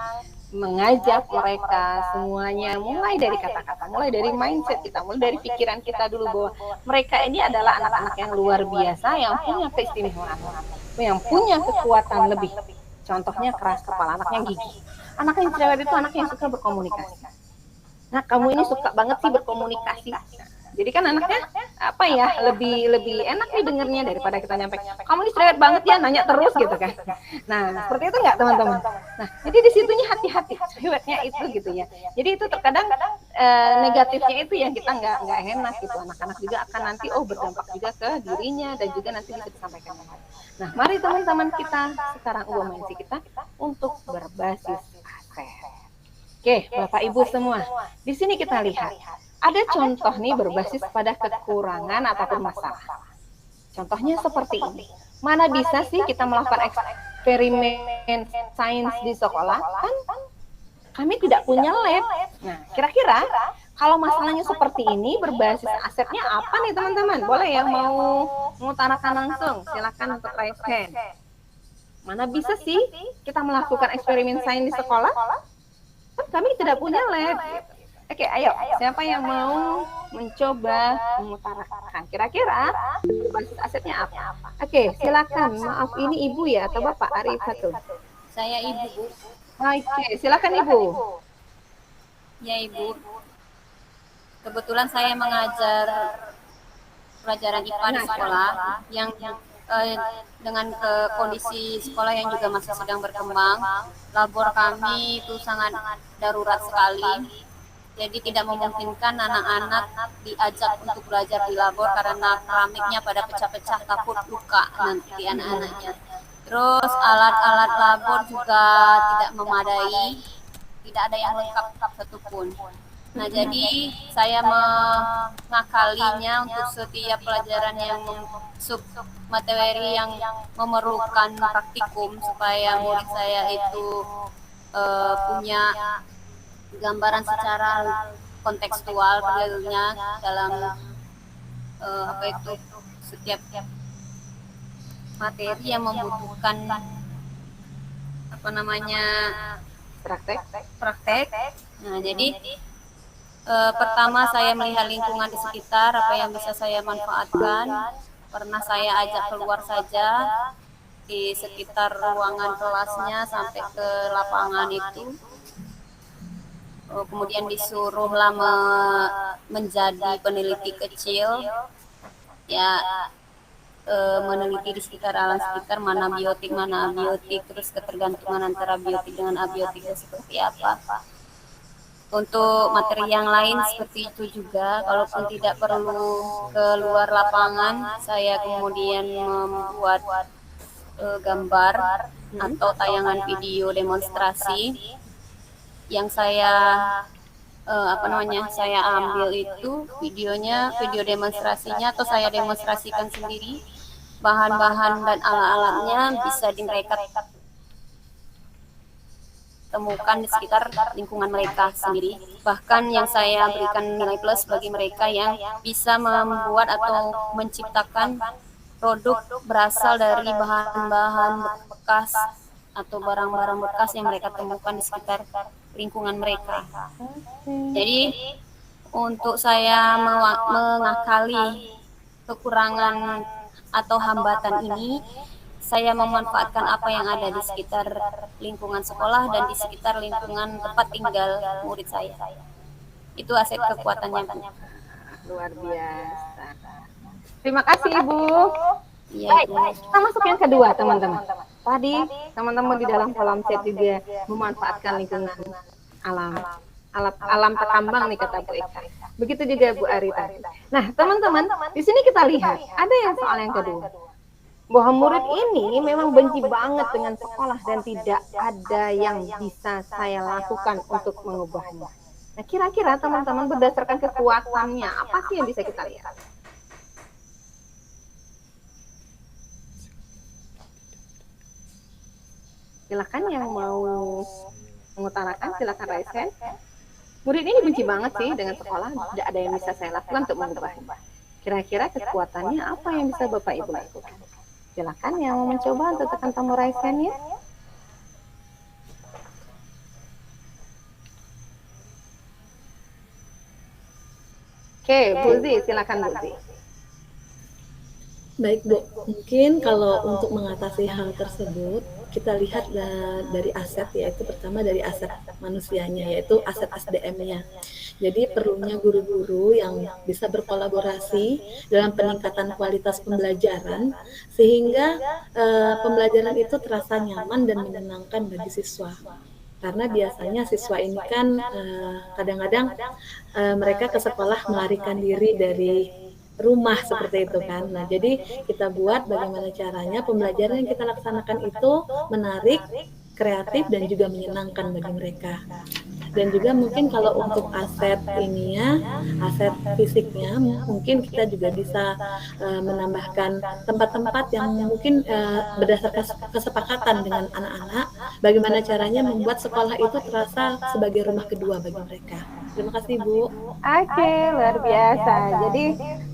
mengajak mereka semuanya, mulai dari kata-kata, mulai dari mindset kita, mulai dari pikiran kita dulu bahwa mereka ini adalah anak-anak yang luar biasa, yang punya keistimewaan, yang punya kekuatan lebih. Contohnya keras kepala, anaknya gigih. Anak yang cerewet itu anak yang suka berkomunikasi. Nah, kamu ini suka banget sih berkomunikasi. Jadi kan anaknya apa ya, lebih enak nih dengernya daripada kita nyampe, kamu ini cerewet banget ya, nanya terus gitu kan. Nah, seperti itu nggak teman-teman? Nah, jadi di situnya hati-hati cerewetnya itu gitu ya. Jadi itu terkadang negatifnya itu yang kita nggak enak gitu. Anak-anak juga akan nanti berdampak juga ke dirinya dan juga nanti bisa disampaikan. Nah, mari teman-teman kita sekarang ubah mindset kita untuk berbasis aset. Oke, Bapak Ibu semua, di sini kita lihat ada contoh nih berbasis pada kekurangan ataupun masalah. Contohnya seperti ini. Mana bisa sih kita melakukan eksperimen sains di sekolah? Kan kami tidak punya lab. Nah, kira-kira kalau masalahnya seperti ini, berbasis asetnya apa nih teman-teman? Boleh yang mau mengutarakan langsung? Silakan untuk raise hand. Mana bisa sih kita melakukan eksperimen sains di sekolah? Kan kami tidak punya lab. Oke, ayo. Siapa yang mau mencoba mengutarakan? Kira-kira berbasis asetnya apa? Oke, silakan. Maaf, ini Ibu ya atau Bapak Arifatul? Saya Ibu, Bu. Oke, silakan Ibu. Ya, Ibu. Kebetulan saya mengajar pelajaran IPA di sekolah yang dengan kondisi sekolah yang juga masih sedang berkembang. Labor kami itu sangat darurat sekali. Jadi tidak memungkinkan anak-anak diajak untuk belajar di labor karena keramiknya pada pecah-pecah, takut luka nanti anak-anaknya. Terus alat-alat labor juga tidak memadai, tidak ada yang lengkap satupun. Nah, jadi saya mengakalinya untuk setiap pelajaran yang sub materi yang memerlukan praktikum supaya murid saya itu punya gambaran secara kontekstual realnya dalam setiap materi yang membutuhkan praktek. Nah, jadi pertama saya melihat lingkungan di sekitar, apa yang bisa saya manfaatkan. Pernah saya ajak keluar saja di sekitar ruangan kelasnya sampai ke lapangan itu. Kemudian disuruhlah menjadi peneliti kecil, ya meneliti di sekitar alam sekitar, mana biotik, mana abiotik, terus ketergantungan antara biotik dengan abiotik seperti apa. Untuk materi yang lain seperti itu juga, kalaupun tidak perlu keluar lapangan, saya kemudian membuat gambar atau tayangan video demonstrasi yang saya saya ambil itu video demonstrasinya atau saya demonstrasikan sendiri, bahan-bahan dan alat-alatnya bisa mereka temukan di sekitar lingkungan mereka sendiri. Bahkan yang saya berikan nilai plus bagi mereka yang bisa membuat atau menciptakan produk berasal dari bahan-bahan bekas atau barang-barang bekas yang mereka temukan di sekitar lingkungan mereka. Jadi untuk saya mengakali kekurangan atau hambatan ini, saya memanfaatkan apa yang ada di sekitar lingkungan sekolah dan di sekitar lingkungan tempat tinggal murid saya. Itu aset kekuatannya, Bu. Luar biasa. Terima kasih, Ibu. Ya, Baik, kita masuk yang kedua, teman-teman. Tadi teman-teman di dalam kolom chat juga memanfaatkan lingkungan alam terkambang nih kata Bu Eka. Begitu juga Bu Arita. Nah, teman-teman, di sini kita lihat ada yang soal yang kedua. Bahwa murid ini memang benci banget dengan sekolah dan tidak ada yang bisa saya lakukan untuk mengubahnya. Nah, kira-kira teman-teman berdasarkan kekuatannya, apa sih yang bisa kita lihat? Silakan yang mau mengutarakan, silakan raise hand. Murid ini benci banget sih dengan sekolah, tidak ada yang bisa saya lakukan untuk mengubahnya. Kira-kira kekuatannya apa yang bisa Bapak Ibu lakukan? Silakan yang mau mencoba untuk tekan tombol raise hand-nya. Oke, Bu Zi, silakan Bu Zi. Baik Bu, mungkin kalau untuk mengatasi hal tersebut, kita lihat dari aset, yaitu pertama dari aset manusianya, yaitu aset SDM-nya. Jadi perlunya guru-guru yang bisa berkolaborasi dalam peningkatan kualitas pembelajaran, sehingga pembelajaran itu terasa nyaman dan menyenangkan bagi siswa. Karena biasanya siswa ini kan kadang-kadang mereka ke sekolah melarikan diri dari rumah seperti itu kan. Nah, jadi kita buat bagaimana caranya pembelajaran yang kita laksanakan itu menarik, kreatif dan juga menyenangkan bagi mereka. Dan juga mungkin kalau untuk aset ininya, aset fisiknya, mungkin kita juga bisa menambahkan tempat-tempat yang mungkin berdasarkan kesepakatan dengan anak-anak, bagaimana caranya membuat sekolah itu terasa sebagai rumah kedua bagi mereka. Terima kasih Bu. Oke, luar biasa. Jadi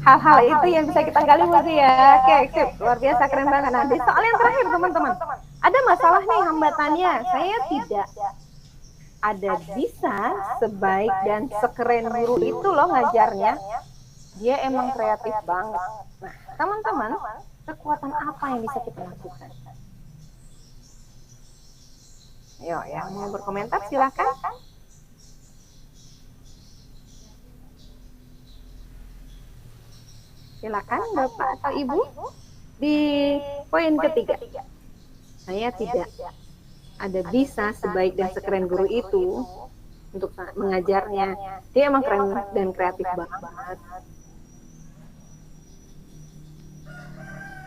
hal-hal itu yang bisa kita gali Bu Zi ya. Oke, sip. Luar biasa, keren banget. Nah, di soal yang terakhir teman-teman. Ada masalah nih hambatannya. Saya tidak ada bisa sebaik dan sekeren guru itu loh ngajarnya. Dia emang kreatif banget. Nah, teman-teman, kekuatan apa yang bisa kita lakukan? Yo, yang mau berkomentar silakan. Silakan Bapak atau Ibu. Di poin ketiga, saya tidak ada bisa sebaik dan sekeren guru itu untuk mengajarnya. Dia emang keren dan kreatif banget.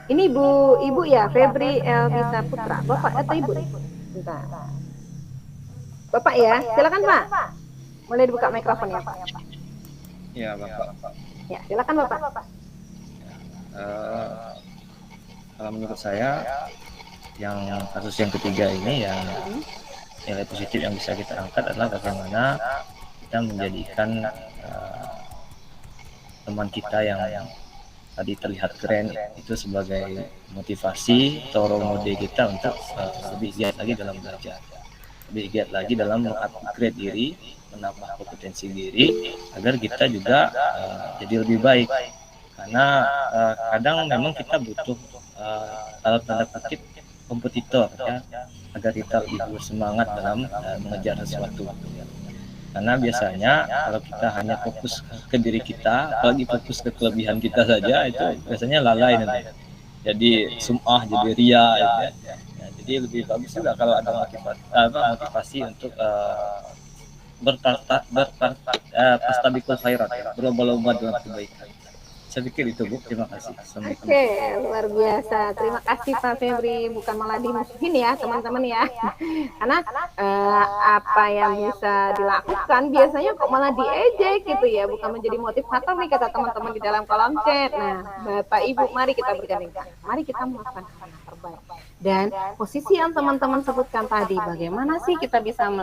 Ini Ibu ya, Febri Elvisa Putra. Bapak atau Ibu? Bentar. Bapak ya, silakan Pak. Boleh dibuka mikrofon ya Pak. Iya Bapak. Ya, silakan Bapak. Kalau menurut saya yang kasus yang ketiga ini yang nilai positif yang bisa kita angkat adalah bagaimana kita menjadikan teman kita yang tadi terlihat keren itu sebagai motivasi atau role model kita untuk lebih giat lagi dalam belajar, lebih giat lagi dalam mengupgrade diri, menambah kompetensi diri agar kita juga jadi lebih baik. Karena kadang memang kita butuh dalam tanda kutip kompetitor ya, agar kita lebih bersemangat dalam mengejar sesuatu. Karena biasanya kalau kita hanya fokus ke diri kita, apalagi fokus ke kelebihan kita saja, itu biasanya lalai nanti. Jadi sum'ah, jadi ria, gitu ya. Ya, jadi lebih bagus juga kalau ada motivasi untuk bertastabikul khairat, berlomba-lomba dalam kebaikan. Saya pikir itu Bu, terima kasih. Oke, luar biasa. Terima kasih Pak Febri. Bukan malah dimusuhin ya teman-teman ya. Karena apa yang bisa dilakukan biasanya kok malah diejek gitu ya. Bukan menjadi motivator nih kata teman-teman di dalam kolom chat. Nah, Bapak Ibu mari kita bergandeng tangan. Mari kita melakukan hal yang terbaik. Dan posisi yang teman-teman sebutkan tadi, bagaimana sih kita bisa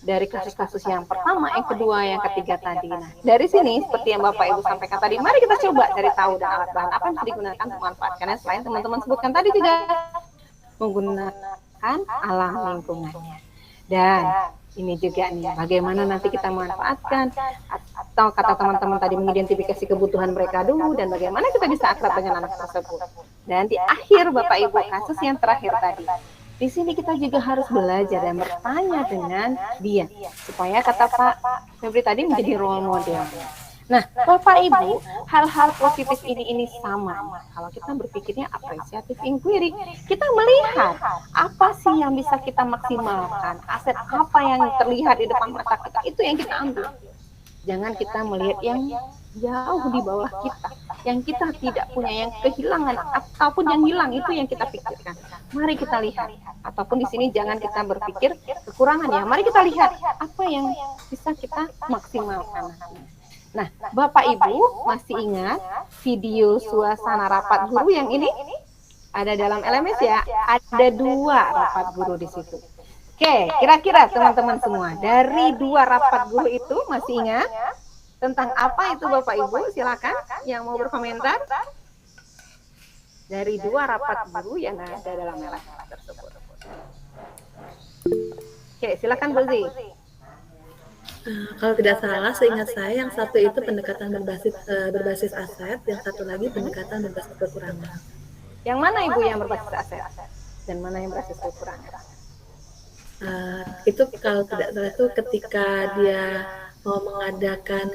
dari kasus-kasus yang pertama, yang kedua, yang ketiga tadi. Nah, dari sini seperti yang Bapak Ibu sampaikan tadi, mari kita coba cari tahu dan alat bahan apa yang bisa digunakan untuk manfaatkannya. Selain teman-teman sebutkan tadi juga menggunakan alam lingkungannya. Dan ini juga nih, bagaimana nanti kita memanfaatkan atau kata teman-teman tadi mengidentifikasi kebutuhan mereka dulu dan bagaimana kita bisa akrab dengan anak tersebut. Dan di akhir Bapak Ibu kasus yang terakhir tadi. Di sini kita juga harus belajar dan bertanya dengan dia supaya kata Pak Febri tadi menjadi role model. Nah, Bapak Ibu, hal-hal positif ini sama. Kalau kita berpikirnya apresiatif inquiry, kita melihat apa sih yang bisa kita maksimalkan, aset apa yang terlihat di depan mata kita, itu yang kita ambil. Jangan kita melihat yang jauh di bawah kita, yang kita tidak punya, yang kehilangan ataupun yang hilang, itu yang kita pikirkan. Mari kita lihat, ataupun di sini jangan kita berpikir kekurangan ya. Mari kita lihat apa yang bisa kita maksimalkan. Nah, Bapak Ibu masih ingat video suasana rapat guru yang ini ada dalam LMS ya? Ada 2 rapat guru di situ. Oke, kira-kira teman-teman semua dari 2 rapat guru itu masih ingat? Tentang apa itu Bapak Ibu? Silakan yang mau berkomentar. Dari 2 rapat guru yang ada dalam LMS tersebut. Oke, silakan Bu Zi. Kalau tidak salah, seingat saya yang satu itu pendekatan berbasis aset, yang satu lagi pendekatan berbasis kekurangan. Yang mana Ibu yang berbasis aset dan mana yang berbasis kekurangan? Itu kalau tidak salah itu ketika dia mau mengadakan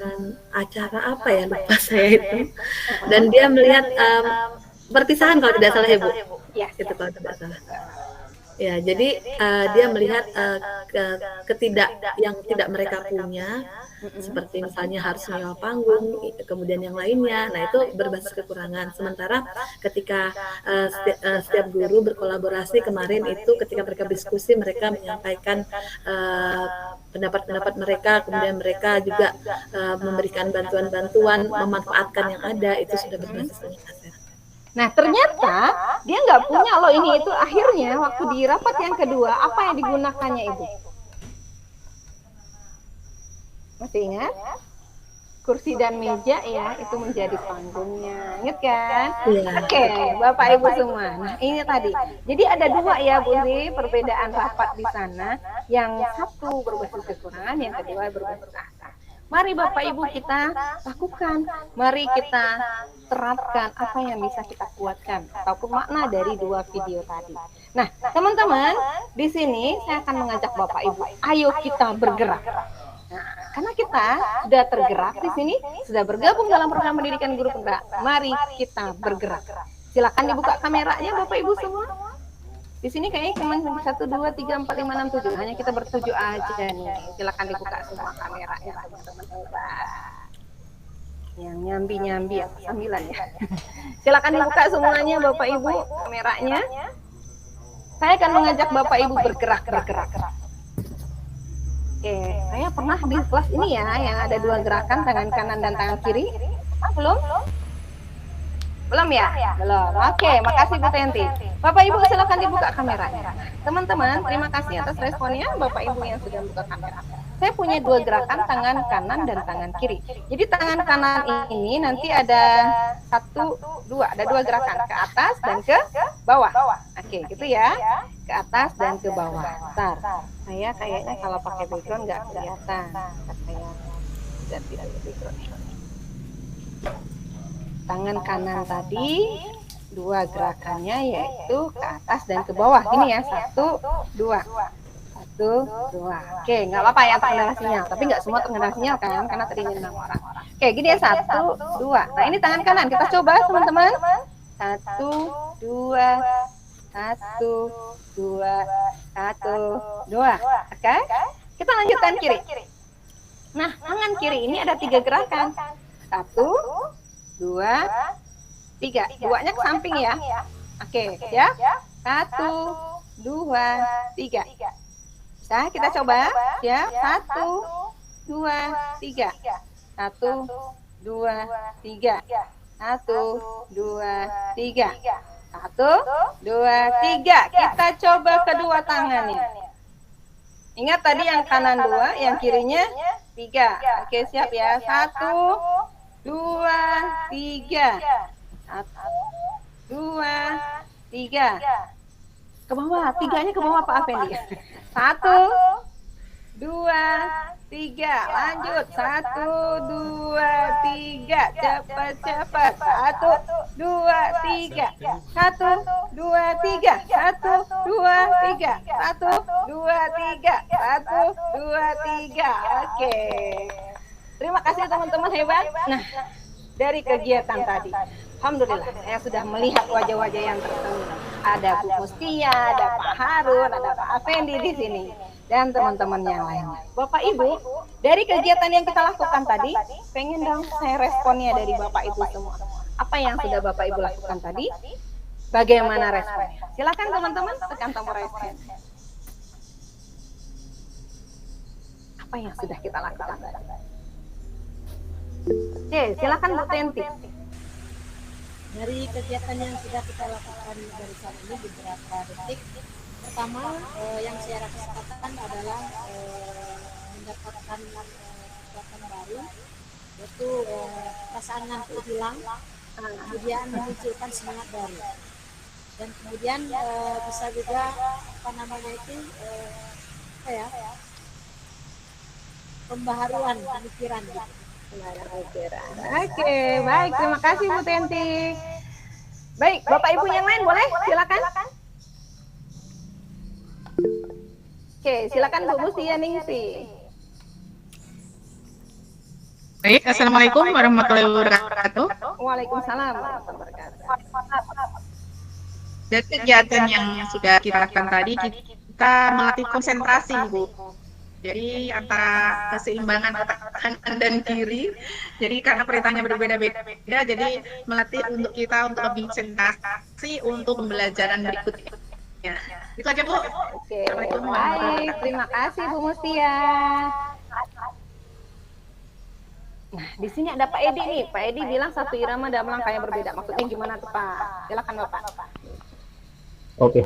acara apa ya, lupa saya itu, dan dia melihat perpisahan kalau tidak salah Ibu. Ya, Itu kalau tidak salah. Ya, jadi dia melihat yang tidak mereka punya, seperti misalnya harus menyewa panggung, kemudian yang lainnya. Nah, itu berbasis kekurangan. Sementara ketika setiap guru berkolaborasi kemarin itu ketika mereka diskusi, mereka menyampaikan pendapat-pendapat mereka, kemudian mereka juga memberikan bantuan-bantuan, memanfaatkan yang ada, itu sudah berbasis dengan aset. Nah, ternyata dia nggak punya loh ini itu. Akhirnya waktu di rapat yang kedua, apa yang digunakannya Ibu? Masih ingat? Kursi dan meja ya, itu menjadi panggungnya. Ingat kan? Iya. Oke, Bapak Ibu semua. Nah, ini tadi. Jadi ada dua ya, Bu Zi, perbedaan rapat di sana. Yang satu berbasis kekurangan, yang kedua berbasis aset. Mari Bapak Ibu kita lakukan, mari kita terapkan apa yang bisa kita kuatkan ataupun makna dari dua video tadi. Nah, teman-teman, di sini saya akan mengajak Bapak Ibu, ayo kita bergerak. Nah, karena kita sudah tergerak di sini, sudah bergabung dalam program pendidikan guru penggerak, mari kita bergerak. Silakan dibuka kameranya Bapak Ibu semua. Di sini kayaknya cuma 1, 2, 3, 4, 5, 6, 7. Hanya kita bertujuh aja nih. Silakan dibuka semua kameranya teman-teman hebat. Yang nyambi-nyambi yang sambilan ya. Silakan dibuka semuanya Bapak Ibu kameranya. Saya akan mengajak Bapak Ibu bergerak. Oke, saya pernah di kelas ini ya yang ada dua gerakan tangan kanan dan tangan kiri. Belum? Belum ya? Belum. Oke, makasih Bu Tenti. Bapak Ibu silakan dibuka kameranya. Teman-teman, terima kasih atas responnya Bapak Ibu yang sudah buka kamera. Saya punya dua gerakan tangan kanan dan tangan kiri. Jadi tangan kanan ini nanti ada 1, 2, ada dua gerakan ke atas dan ke bawah. Oke, gitu ya. Ke atas dan ke bawah. Bentar. Saya kayaknya kalau pakai background nggak kelihatan. Saya ganti background. Tangan kanan tadi dua gerakannya yaitu ke atas dan ke bawah. Gini ya, 1, 2. 1, 2. Oke, nggak apa-apa ya terkendala sinyal. Tapi nggak semua terkendala sinyal kan, karena tadinya 6 orang. Oke, gini ya, 1, 2. Nah, ini tangan kanan. Kita coba teman-teman. 1, 2, 1, 2, 1, 2. Oke, kita lanjutkan kiri. Nah, tangan kiri ini ada 3 gerakan. 1, 2, 3. Duanya ke samping ya. Oke, ya. 1, 2, 3. Bisa kita coba ya. 1, 2, 3. 1, 2, 3. 1, 2, 3. 1, 2, 3. Kita coba kedua tangannya. Ingat tadi yang kanan 2, yang kirinya 3. Oke, siap ya. 1, 2, 3. 1, 2, 3. Ke bawah, 3-nya ke bawah Pak Afendi. 1, 2, 3. Lanjut. 1, 2, 3. Cepat. 1, 2, 3. 1, 2, 3. 1, 2, 3. 1, 2, 3. 1, 2, 3. Oke. Terima kasih teman-teman hebat. Nah, dari kegiatan tadi, alhamdulillah saya sudah melihat wajah-wajah yang tersenyum. Ada Bu Mustia, ada Pak Harun, ada Pak Afendi di sini, dan teman-teman yang lainnya. Bapak Ibu, dari kegiatan yang kita lakukan tadi, pengen dong saya responnya dari Bapak Ibu semua. Apa yang sudah Bapak Ibu lakukan tadi? Bagaimana responnya? Silakan teman-teman tekan tombol respon. Apa yang sudah kita lakukan tadi? Oke, silakan Bu Tenti. Dari kegiatan yang sudah kita lakukan dari saat ini beberapa detik, pertama yang saya rasakan adalah mendapatkan kekuatan baru, yaitu perasaan ngantuk hilang, kemudian memunculkan semangat baru, dan kemudian bisa juga apa namanya itu pembaharuan pemikiran gitu. Oke, baik, terima kasih Bu Tenti. Baik, Bapak Ibu yang lain boleh? Silakan. Oke, silakan Bu Mutia Ningsi. Baik, Assalamualaikum warahmatullahi wabarakatuh. Waalaikumsalam warahmatullahi wabarakatuh. Dari kegiatan yang sudah kita lakukan tadi, kita melatih konsentrasi, Bu. Jadi antara keseimbangan kanan dan kiri. Jadi karena perintahnya berbeda-beda, jadi melatih untuk kita untuk lebih konsentrasi untuk pembelajaran berikutnya. Itu aja, Bu. Oke, baik. Terima kasih Bu Mustia. Nah, di sini ada Pak Edi nih. Pak Edi bilang satu irama dalam langkah yang berbeda. Maksudnya gimana tuh Pak? Silakan Bapak. Oke,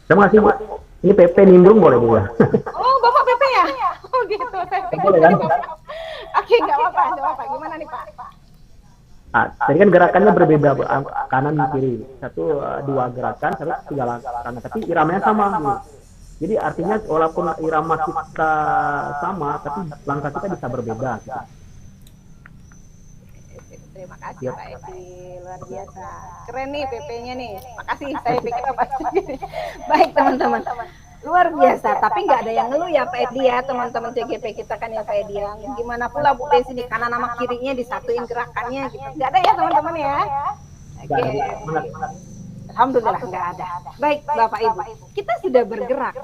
terima kasih Bu. Ini PP nimbrung boleh Bu ya? Oh, Bapak PP ya? Oh gitu. Boleh kan? Oke, nggak apa-apa. Gimana nih Pak? Nah, tadi kan gerakannya berbeda Bu. Kanan kiri. Satu dua gerakan, satu tiga langkah. Tapi iramanya sama Bu. Jadi artinya walaupun irama kita sama, tapi langkah kita bisa berbeda. Gitu. Terima kasih Pak Edi, luar biasa. Keren nih PP-nya nih. Makasih, saya pikir apa. Baik teman-teman. Luar biasa, tapi nggak ada yang ngeluh ya Pak Edi ya, teman-teman CGP kita kan ya Pak Edi ya. Gimana pula Bu Desi di kanan sama kirinya disatuin gerakannya gitu. Nggak ada ya teman-teman ya. Oke. Alhamdulillah nggak ada. Baik Bapak Ibu, kita sudah bergerak.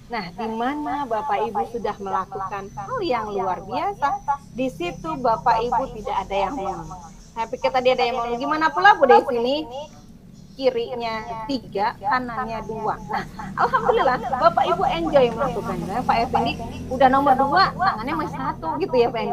Nah, di mana Bapak Ibu sudah melakukan hal yang luar biasa, di situ Bapak Ibu tidak ada yang mau. Saya pikir tadi ada yang mau. Gimana pula Bu Desi ini? Kirinya 3, kanannya 2. Nah, alhamdulillah Bapak Ibu enjoy melakukannya. Pak Effendi udah nomor 2, tangannya masih 1 gitu ya Pak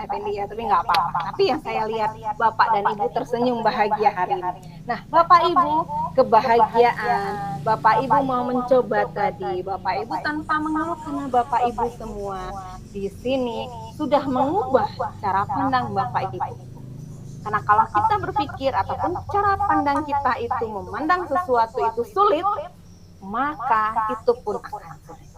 Effendi ya, tapi nggak apa-apa. Tapi yang saya lihat Bapak dan Ibu tersenyum bahagia hari ini. Nah, Bapak Ibu kebahagiaan, Bapak Ibu mau mencoba tadi, Bapak Ibu tanpa mengeluh karena Bapak Ibu semua di sini sudah mengubah cara pandang Bapak Ibu. Karena kalau kita berpikir ataupun cara pandang kita itu memandang sesuatu itu sulit, maka itu pun akan sulit.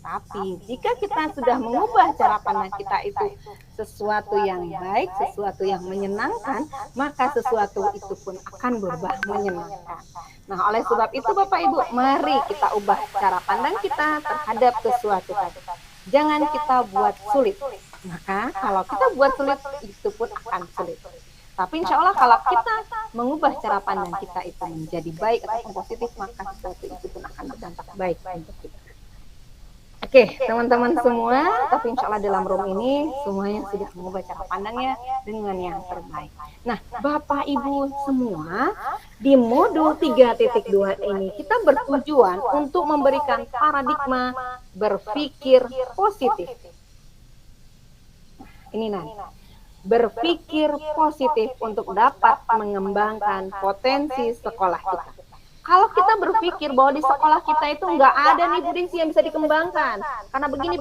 Tapi jika kita sudah mengubah cara pandang kita itu sesuatu yang baik, sesuatu yang menyenangkan, maka sesuatu itu pun akan berubah menyenangkan. Nah, oleh sebab itu Bapak Ibu, mari kita ubah cara pandang kita terhadap sesuatu tadi. Jangan kita buat sulit. Maka kalau kita buat sulit, itu pun akan sulit. Tapi insya Allah kalau kita mengubah cara pandang kita itu menjadi baik ataupun positif, maka sesuatu itu pun akan berdampak baik untuk kita. Oke, teman-teman semua, tapi insya Allah dalam room ini semuanya sudah mengubah cara pandangnya dengan yang terbaik. Nah, Bapak Ibu semua, di modul 3.2 ini kita bertujuan untuk memberikan paradigma berpikir positif. Ini nanti. Berpikir positif untuk dapat mengembangkan potensi sekolah kita. Kalau kita berpikir bahwa di sekolah kita itu nggak ada nih Bu Desi yang bisa dikembangkan, karena begini,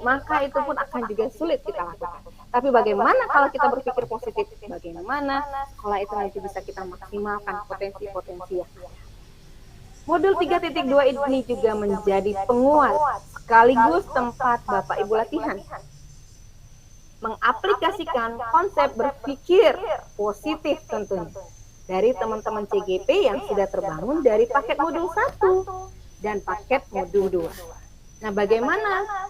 maka itu pun akan juga sulit kita lakukan. Tapi bagaimana kalau kita berpikir positif? Bagaimana sekolah itu nanti bisa kita maksimalkan potensi-potensi yang ada. Modul 3.2 ini juga menjadi penguat sekaligus tempat Bapak Ibu latihan mengaplikasikan konsep berpikir positif tentunya dari teman-teman CGP yang sudah terbangun dari paket modul 1 dan paket modul 2. Nah, bagaimana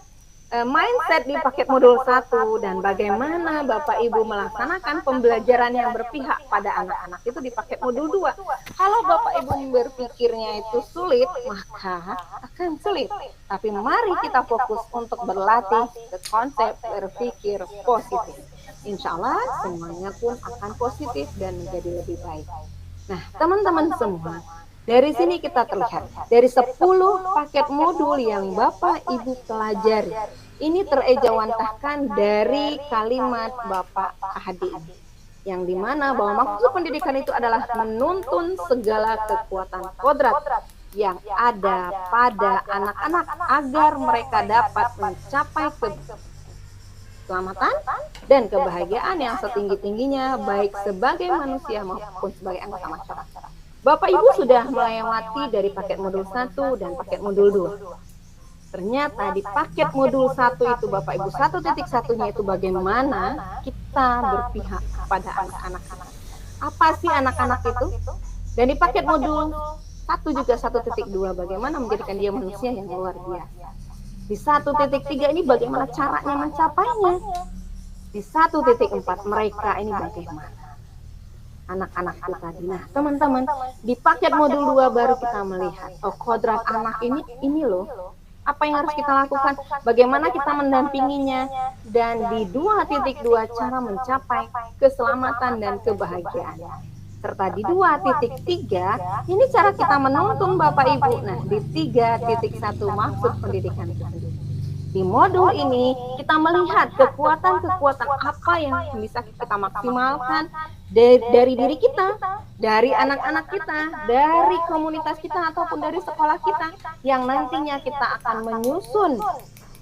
mindset di paket modul 1 dan bagaimana Bapak Ibu melaksanakan pembelajaran yang berpihak pada anak-anak itu di paket modul 2. Kalau Bapak Ibu berpikirnya itu sulit, maka akan sulit. Tapi mari kita fokus untuk berlatih ke konsep berpikir positif. Insya Allah semuanya pun akan positif dan menjadi lebih baik. Nah, teman-teman semua, dari sini kita terlihat, dari 10 paket modul yang Bapak Ibu pelajari, ini terejawantahkan dari kalimat Bapak Hadi, yang dimana bahwa maksud pendidikan itu adalah menuntun segala kekuatan kodrat yang ada pada anak-anak agar mereka dapat mencapai keselamatan dan kebahagiaan yang setinggi-tingginya baik sebagai manusia maupun sebagai anggota masyarakat. Bapak Ibu sudah melewati dari paket modul 1 dan paket modul 2. Ternyata di paket modul 1 itu Bapak Ibu 1.1-nya itu bagaimana kita berpihak kepada anak-anak. Apa sih anak-anak itu? Dan di paket modul 1 juga 1.2 bagaimana menjadikan dia manusia yang luar biasa. Di 1.3 ini bagaimana caranya mencapainya. Di 1.4 mereka ini bagaimana anak-anak itu tadi. Nah teman-teman, di paket modul 2 baru kita melihat kodrat anak ini loh, apa yang harus kita lakukan, bagaimana kita mendampinginya, dan di 2.2 cara mencapai keselamatan dan kebahagiaan. Serta di 2.3 ini cara kita menuntun Bapak Ibu. Nah di 3.1 maksud pendidikan itu sendiri. Di modul ini kita melihat kekuatan-kekuatan apa yang bisa kita maksimalkan dari diri kita, dari anak-anak kita, dari komunitas kita ataupun dari sekolah kita, yang nantinya kita akan menyusun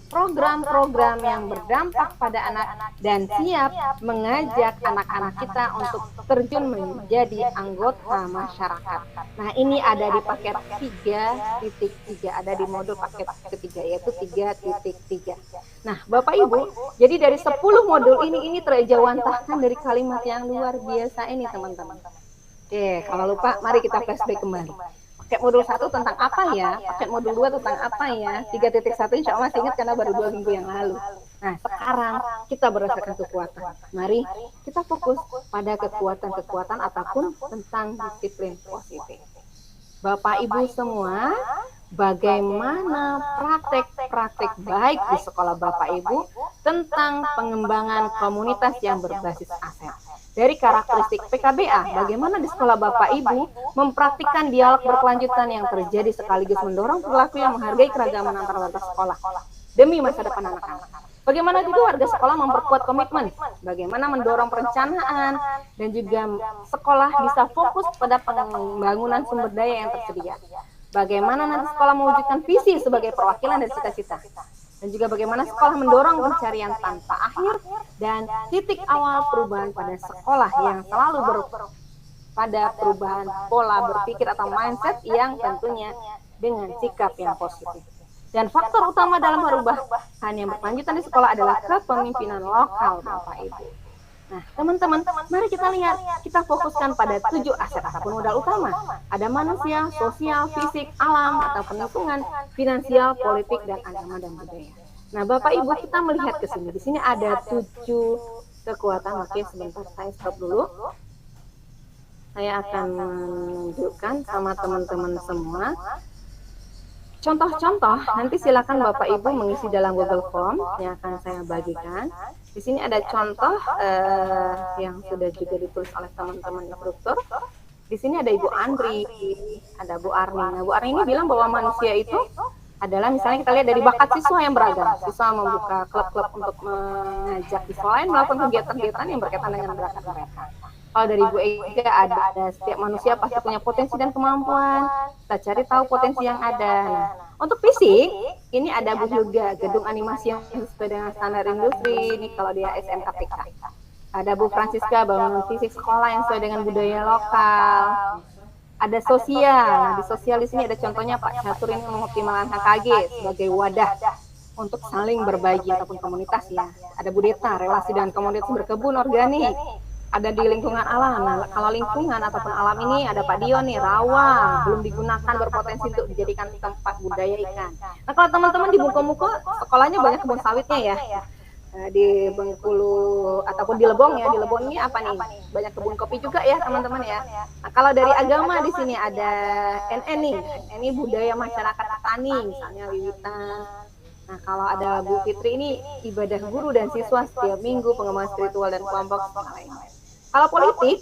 program-program yang berdampak pada anak dan siap mengajak anak-anak kita untuk terjun menjadi anggota masyarakat. Nah ini ada di paket 3.3, ada di modul paket ketiga yaitu 3.3. Nah Bapak Ibu, jadi dari 10 modul ini terjawantahkan dari kalimat yang luar biasa ini teman-teman. Oke, kalau lupa mari kita flashback kembali. Paket modul 1 tentang apa ya? Paket modul 2 tentang apa ya? 3.1 insya Allah masih ingat karena baru 2 minggu yang lalu. Nah sekarang kita berdasarkan kekuatan. Mari kita fokus pada kekuatan-kekuatan ataupun tentang disiplin positif. Bapak Ibu semua, bagaimana praktek-praktek baik di sekolah Bapak Ibu tentang pengembangan komunitas yang berbasis aset. Dari karakteristik PKBA, bagaimana di sekolah Bapak Ibu mempraktikkan dialog berkelanjutan yang terjadi sekaligus mendorong perilaku yang menghargai keragaman antar warga sekolah demi masa depan anak-anak. Bagaimana juga warga sekolah memperkuat komitmen, bagaimana mendorong perencanaan, dan juga sekolah bisa fokus pada pembangunan sumber daya yang tersedia. Bagaimana nanti sekolah mewujudkan visi sebagai perwakilan dari cita-cita. Dan juga bagaimana sekolah mendorong pencarian tanpa akhir dan titik awal perubahan pada sekolah yang selalu pada perubahan pola berpikir atau mindset yang tentunya dengan sikap yang positif. Dan faktor utama dalam perubahan yang berkelanjutan di sekolah adalah kepemimpinan lokal Bapak Ibu. Nah teman-teman, mari kita lihat, kita fokuskan pada 7 aset ataupun modal utama. Ada manusia, sosial, fisik, alam, atau lingkungan, finansial, politik, dan agama dan budaya. Nah Bapak Ibu kita melihat ke sini. Di sini ada 7 kekuatan. Oke sebentar saya stop dulu. Saya akan menunjukkan sama teman-teman semua. Contoh-contoh, nanti silakan Bapak Ibu mengisi dalam Google Form yang akan saya bagikan. Di sini ada contoh yang sudah juga ditulis oleh teman-teman instruktur. Di sini ada Ibu Andri, ada Bu Arni. Nah, Bu Arni ini bilang bahwa manusia itu adalah misalnya kita lihat dari bakat siswa yang beragam. Siswa membuka klub-klub untuk mengajak siswa lain melakukan kegiatan-kegiatan yang berkaitan dengan bakat mereka. Kalau dari Bu Ega ada setiap manusia pasti punya potensi dan kemampuan. Kita cari tahu potensi yang ada. Nah, untuk fisik, ini ada Bu Hilga, gedung animasi yang sesuai dengan standar industri. Ini kalau dia SMKPK. Ada Bu Francisca, bangunan fisik sekolah yang sesuai dengan budaya lokal. Ada sosial. Nah, di sosial di sini ada contohnya Pak Catur ini mengoptimalkan KKG sebagai wadah untuk saling berbagi ataupun komunitas ya. Ada Bu Deta, relasi dengan komunitas berkebun organik. Ada di lingkungan alam. Nah, kalau lingkungan ataupun alam ini ada Pak Dio nih, rawa, belum digunakan berpotensi untuk dijadikan tempat budaya ikan. Nah, kalau teman-teman di Muko-Muko, sekolahnya banyak kebun sawitnya ya. Di Bengkulu ataupun di Lebong ya, di Lebong ini apa nih? Banyak kebun kopi juga ya teman-teman ya. Nah, kalau dari agama di sini ada NN nih, ini budaya masyarakat tani, misalnya wiwitan. Nah, kalau ada Bu Fitri ini ibadah guru dan siswa setiap minggu, pengembangan spiritual dan kelompok lainnya. Kalau politik,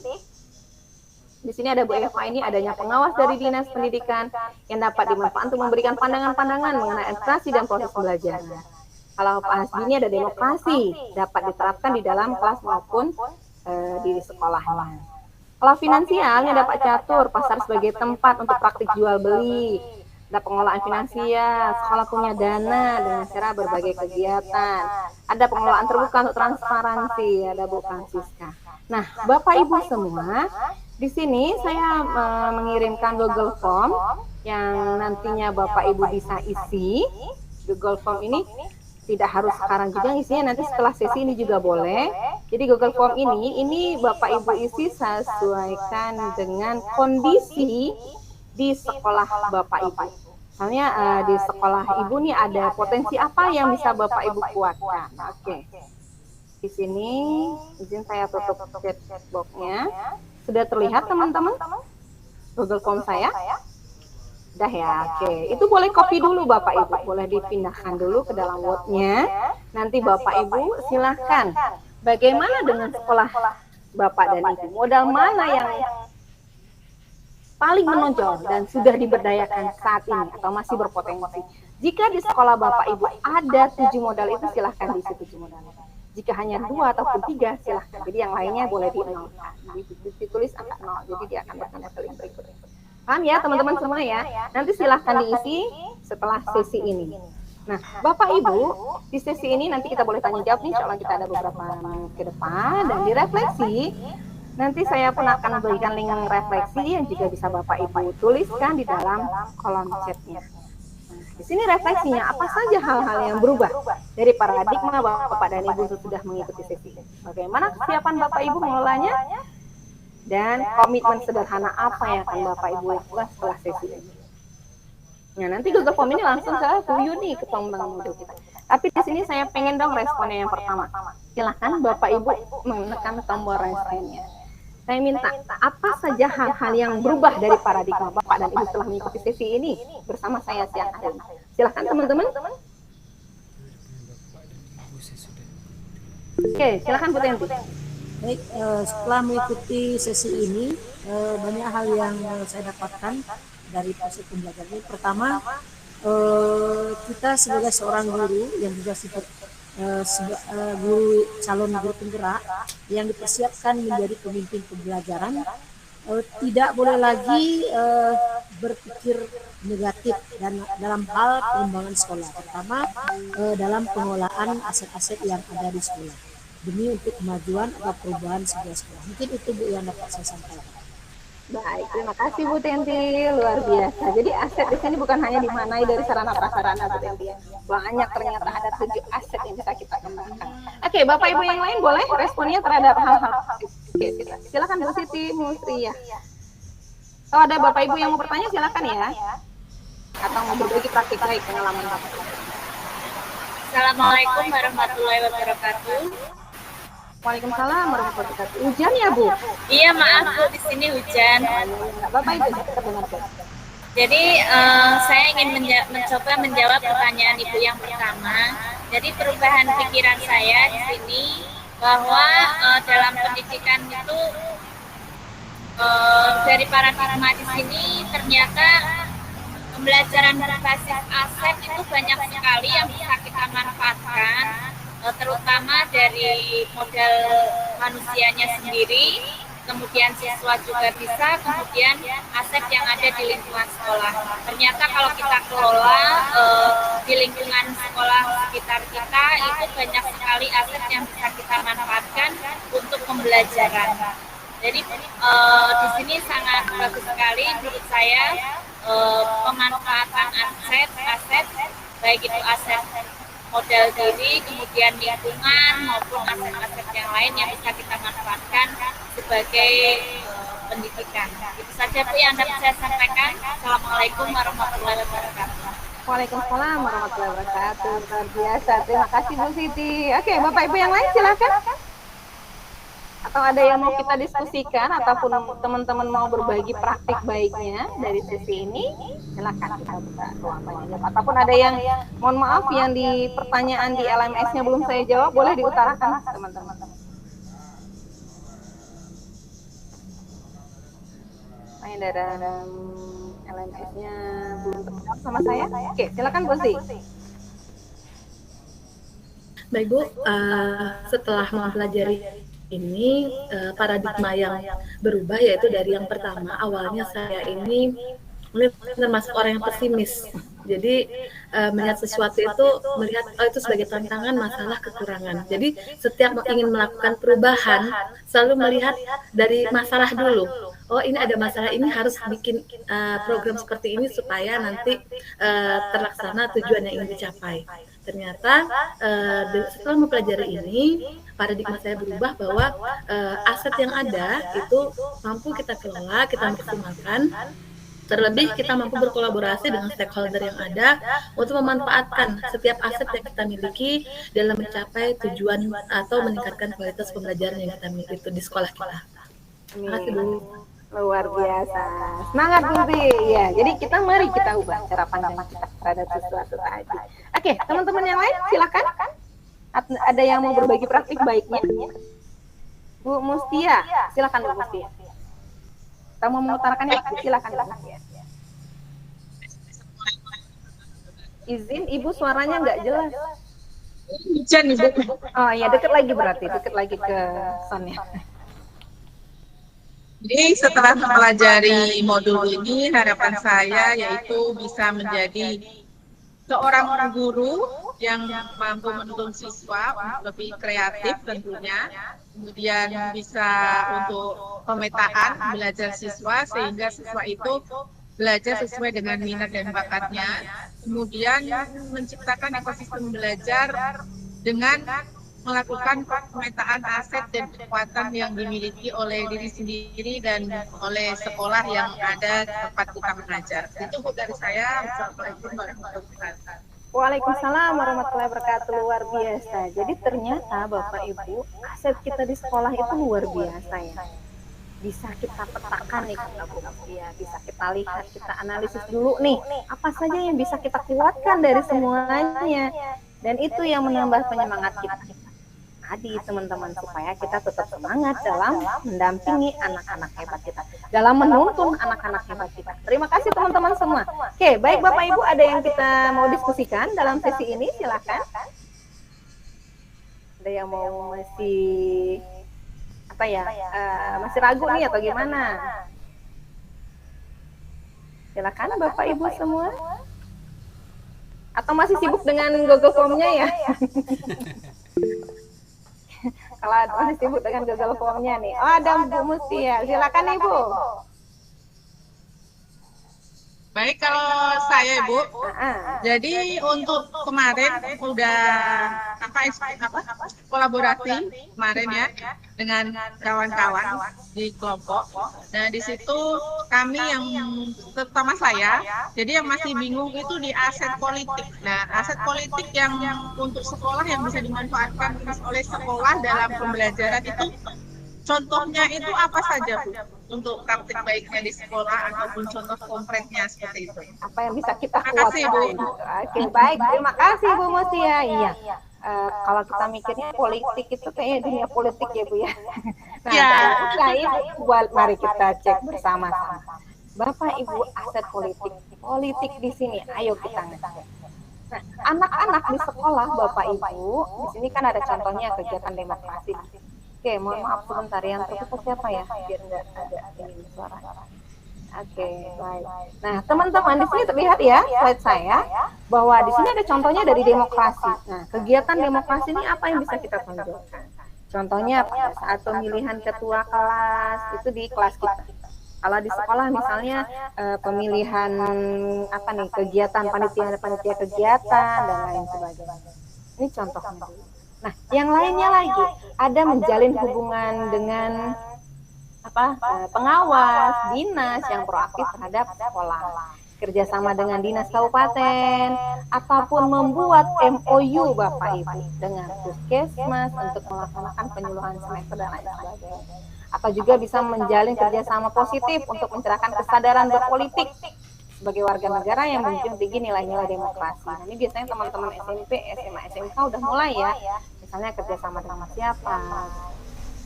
di sini ada Bu Eva ini adanya pengawas dari Dinas Pendidikan yang dapat dimanfaatkan untuk memberikan pandangan-pandangan mengenai administrasi dan proses pembelajaran. Kalau Pak Hasbi ini ada demokrasi, dapat diterapkan di dalam kelas maupun di sekolahnya. Kalau finansialnya ada Pak Catur, pasar sebagai tempat untuk praktik jual beli. Ada pengelolaan finansial, sekolah punya dana dengan cara berbagai kegiatan. Ada pengelolaan terbuka untuk transparansi, ada Bu Francisca. Nah, Bapak Ibu semua, di sini saya mengirimkan Google Form yang nantinya Bapak Ibu bisa isi. Google Form ini tidak harus sekarang juga isinya, nanti setelah sesi ini juga boleh. Jadi Google Form ini Bapak Ibu isi sesuaikan dengan kondisi di sekolah Bapak Ibu. Misalnya di sekolah Ibu nih ada potensi apa yang bisa Bapak Ibu kuatkan. Oke. Di sini izin saya tutup chat box-nya. Sudah terlihat teman-teman Google Form saya? Udah ya, oke. Itu boleh copy dulu Bapak Ibu, boleh dipindahkan dulu ke dalam Word-nya. Nanti Bapak Ibu silahkan. Bagaimana dengan sekolah Bapak dan Ibu? Modal mana yang paling menonjol dan sudah diberdayakan saat ini atau masih berpotensi? Jika di sekolah Bapak Ibu ada 7 modal itu, silahkan diisi 7 modal. Jika hanya 2 ataupun 3, silahkan. Jadi yang lainnya boleh di-nolkan. Ditulis angka 0, jadi dia akan bertambah ke link berikutnya. Paham ya teman-teman semua ya? Nanti silahkan diisi setelah sesi ini. Nah, Bapak Ibu, di sesi ini nanti kita boleh tanya jawab nih, insya Allah kita ada beberapa menit ke depan, dan direfleksi. Nanti saya pun akan berikan link refleksi yang juga bisa Bapak Ibu tuliskan di dalam kolom chatnya. Di sini refleksinya, apa saja hal-hal yang berubah dari paradigma Bapak dan Ibu sudah mengikuti sesi ini. Bagaimana kesiapan Bapak Ibu mengelolanya? Dan komitmen sederhana apa yang akan Bapak Ibu lakukan setelah sesi ini. Nah, nanti Google Form ini langsung ke Buyu nih, ke pengembangan modul kita. Tapi di sini saya pengen dong responnya yang pertama. Silahkan Bapak Ibu menekan tombol responnya. Saya minta apa saja hal-hal yang berubah dari paradigma Bapak dan Ibu setelah mengikuti sesi ini bersama saya siang hari ini. Silahkan teman-teman. Oke, silahkan Bu Tenti. Baik, setelah mengikuti sesi ini, banyak hal yang saya dapatkan dari proses pembelajaran ini. Pertama, kita sebagai seorang guru yang juga guru calon guru penggerak yang dipersiapkan menjadi pemimpin pembelajaran, tidak boleh lagi berpikir negatif dan dalam hal pengembangan sekolah, terutama dalam pengelolaan aset-aset yang ada di sekolah, demi untuk kemajuan atau perubahan sebuah sekolah. Mungkin itu Bu yang dapat saya sampaikan. Baik, terima kasih Bu Tenti, luar biasa. Jadi aset di sini bukan hanya dimanai dari sarana prasarana Bu Tenti, banyak ternyata ada 7 aset yang bisa kita kembangkan. Oke, Bapak Ibu yang lain boleh responnya terhadap hal-hal. Oke, silakan Bu Siti Musri ya. Kalau ada Bapak Ibu yang mau bertanya silakan ya. Atau mau berbagi praktik baik pengalaman Bapak. Assalamualaikum warahmatullahi wabarakatuh. Waalaikumsalam warahmatullahi wabarakatuh. Hujan ya Bu? Iya maaf Bu, di sini hujan. Bapak Ibu terdengar. Jadi saya ingin mencoba menjawab pertanyaan Ibu yang pertama. Jadi perubahan pikiran saya di sini bahwa dalam pendidikan itu dari paradigma di sini ternyata pembelajaran berbasis aset itu banyak sekali yang bisa kita manfaatkan, terutama dari modal manusianya sendiri, kemudian siswa juga bisa, kemudian aset yang ada di lingkungan sekolah. Ternyata kalau kita kelola di lingkungan sekolah sekitar kita, itu banyak sekali aset yang bisa kita manfaatkan untuk pembelajaran. Jadi di sini sangat bagus sekali menurut saya pemanfaatan aset baik itu aset modal diri, kemudian lingkungan maupun aset-aset yang lain yang bisa kita manfaatkan sebagai pendidikan. Itu saja Bu yang dapat saya sampaikan. Assalamualaikum warahmatullahi wabarakatuh. Waalaikumsalam warahmatullahi wabarakatuh. Luar biasa. Terima kasih Bu Siti. Oke, Bapak Ibu yang lain silakan. Atau ada yang mau kita diskusikan ataupun teman-teman mau berbagi praktik baiknya dari sesi ini, silakan kita buka ruang tanya jawab. Ataupun ada yang mohon maaf yang di pertanyaan di LMS-nya belum saya jawab, boleh diutarakan teman-teman. Saya dalam LMS-nya belum terjawab sama saya. Oke, silakan Bu Siti. Baik Bu, setelah mempelajari ini paradigma yang berubah, yaitu dari yang pertama, awalnya saya ini termasuk orang yang pesimis. Jadi melihat sesuatu itu itu sebagai tantangan, masalah, kekurangan. Jadi setiap ingin melakukan perubahan selalu melihat dari masalah dulu. oh ini ada masalah ini harus bikin program seperti ini supaya nanti terlaksana tujuan yang ingin dicapai. Ternyata setelah mempelajari ini, paradigma saya berubah bahwa aset yang ada itu mampu kita kelola, kita maksimalkan. Terlebih kita mampu berkolaborasi dengan stakeholder yang ada untuk memanfaatkan setiap aset yang kita miliki dalam mencapai tujuan atau meningkatkan kualitas pembelajaran yang kita miliki itu di sekolah kita. Terima kasih, Bu. Luar biasa. Semangat, Budi. Ya, jadi mari kita ubah cara pandang kita terhadap sesuatu tadi. Oke, teman-teman yang lain silakan. Ada yang mau berbagi praktik baiknya? Bu Mustia, silakan Bu Mustia. Kamu mau mengutarakannya, silakan. Izin, Ibu suaranya nggak jelas. Hujan, Ibu. Oh iya, deket lagi ke soundnya. Jadi setelah mempelajari modul ini, harapan saya yaitu bisa menjadi seorang guru yang mampu menuntun siswa untuk lebih kreatif tentunya, kemudian bisa untuk pemetaan belajar siswa sehingga siswa itu belajar sesuai dengan minat dan bakatnya, kemudian menciptakan ekosistem belajar dengan melakukan pemetaan aset dan kekuatan yang dimiliki oleh diri sendiri dan oleh sekolah yang ada tempat kita mengajar. Itu dari saya. Assalamualaikum warahmatullahi wabarakatuh. Waalaikumsalam warahmatullahi wabarakatuh. Luar biasa. Jadi ternyata Bapak Ibu, aset kita di sekolah itu luar biasa ya. Bisa kita petakan nih kata Bu Mustia, bisa kita lihat, kita analisis dulu nih, apa saja yang bisa kita kuatkan dari semuanya. Dan itu yang menambah penyemangat kita. Tadi teman-teman, supaya kita tetap semangat dalam mendampingi anak-anak hebat kita, dalam menuntun anak-anak hebat kita. Terima kasih teman-teman semua. Oke, baik Bapak Ibu, ada yang kita mau diskusikan dalam sesi ini, silakan. Ada yang mau masih masih ragu nih atau gimana? Silakan Bapak Ibu semua. Atau masih sibuk dengan Google Form-nya ya? Kalau masih sibuk dengan Google Form-nya nih. Oh, ada Bu Mustia. Silakan Ibu. Baik, kalau saya Ibu, jadi untuk kemarin udah kolaborasi kemarin ya dengan kawan-kawan di kelompok. Nah di situ kami yang terutama saya, jadi yang masih bingung itu di aset politik. Nah aset politik yang untuk sekolah yang bisa dimanfaatkan oleh sekolah dalam pembelajaran itu contohnya itu apa saja Bu? Untuk praktik baiknya di sekolah ataupun contoh konkretnya seperti itu. Apa yang bisa kita kuatkan? Terima kasih Bu. Oke, baik. Terima kasih Bu Mustia. Iya. Kalau kita mikirnya politik itu kayaknya dunia politik ya Bu ya. Nah, mari kita cek bersama-sama. Bapak Ibu, aset politik di sini. Ayo kita ngecek. Nah, anak-anak di sekolah Bapak Ibu, di sini kan ada contohnya kegiatan demokrasi. Oke, mohon maaf sebentar, yang terputus siapa ya? Biar nggak ada ini suara. Oke, baik. Nah, teman-teman di sini terlihat ya slide saya bahwa di sini ada contohnya dari demokrasi. Nah, kegiatan demokrasi ini apa yang bisa kita tonjolkan? Contohnya pada saat pemilihan ketua kelas itu di kelas kita. Kalau di sekolah misalnya pemilihan kegiatan panitia kegiatan dan lain sebagainya. Ini contohnya dulu. Nah, yang lainnya lagi ada menjalin hubungan dengan pengawas, dinas yang proaktif terhadap sekolah, kerjasama dengan dinas kabupaten, ataupun membuat MOU Bapak Ibu dengan puskesmas untuk melaksanakan penyuluhan semester dan lain sebagainya. Atau juga bisa menjalin kerjasama positif untuk mencerahkan kesadaran berpolitik sebagai warga negara yang menjunjung tinggi nilai-nilai demokrasi. Nah, ini biasanya teman-teman SMP, SMA, SMK udah mulai ya. Misalnya kerjasama dengan siapa.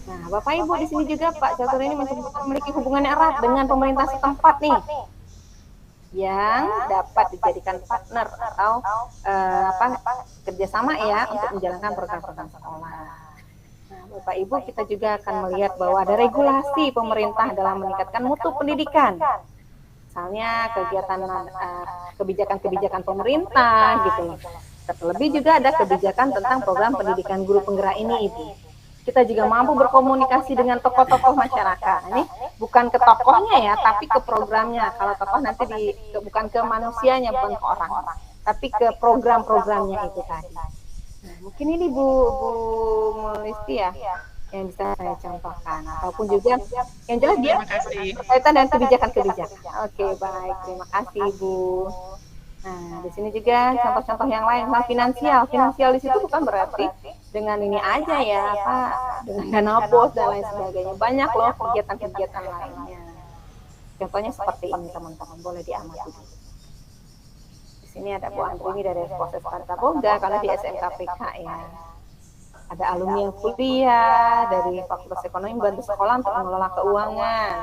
Nah, Bapak Ibu di sini juga Pak Catur ini memiliki hubungan erat dengan pemerintah setempat nih, yang dapat dijadikan partner atau kerjasama ya untuk menjalankan program-program sekolah. Nah, Bapak Ibu kita juga akan melihat bahwa ada regulasi pemerintah dalam meningkatkan mutu pendidikan. Misalnya kebijakan-kebijakan pemerintah gitu. Terlebih juga ada kebijakan tentang program pendidikan guru penggerak ini Ibu. Kita juga mampu berkomunikasi dengan tokoh-tokoh masyarakat. Ini bukan ke tokohnya ya, tapi ke programnya. Kalau tokoh nanti bukan ke manusianya, bukan ke orang, tapi ke program-programnya itu tadi. Nah, mungkin ini Bu Mulisti ya yang bisa saya contohkan, ataupun juga yang jelas dia berkaitan dengan kebijakan-kebijakan. Oke, baik, terima kasih Bu. Nah, di sini juga contoh-contoh yang lain tentang finansial. Finansial di situ bukan berarti dengan ini aja ya, Pak, dengan dana bos dan lain sebagainya. Banyak loh kegiatan-kegiatan lainnya. Contohnya seperti ini teman-teman, boleh diamati dulu. Di sini ada Bu Andrini dari Proses Partaboga, karena di SMKPK ya. Ada alumni yang kuliah dari Fakultas Ekonomi membantu sekolah untuk mengelola keuangan.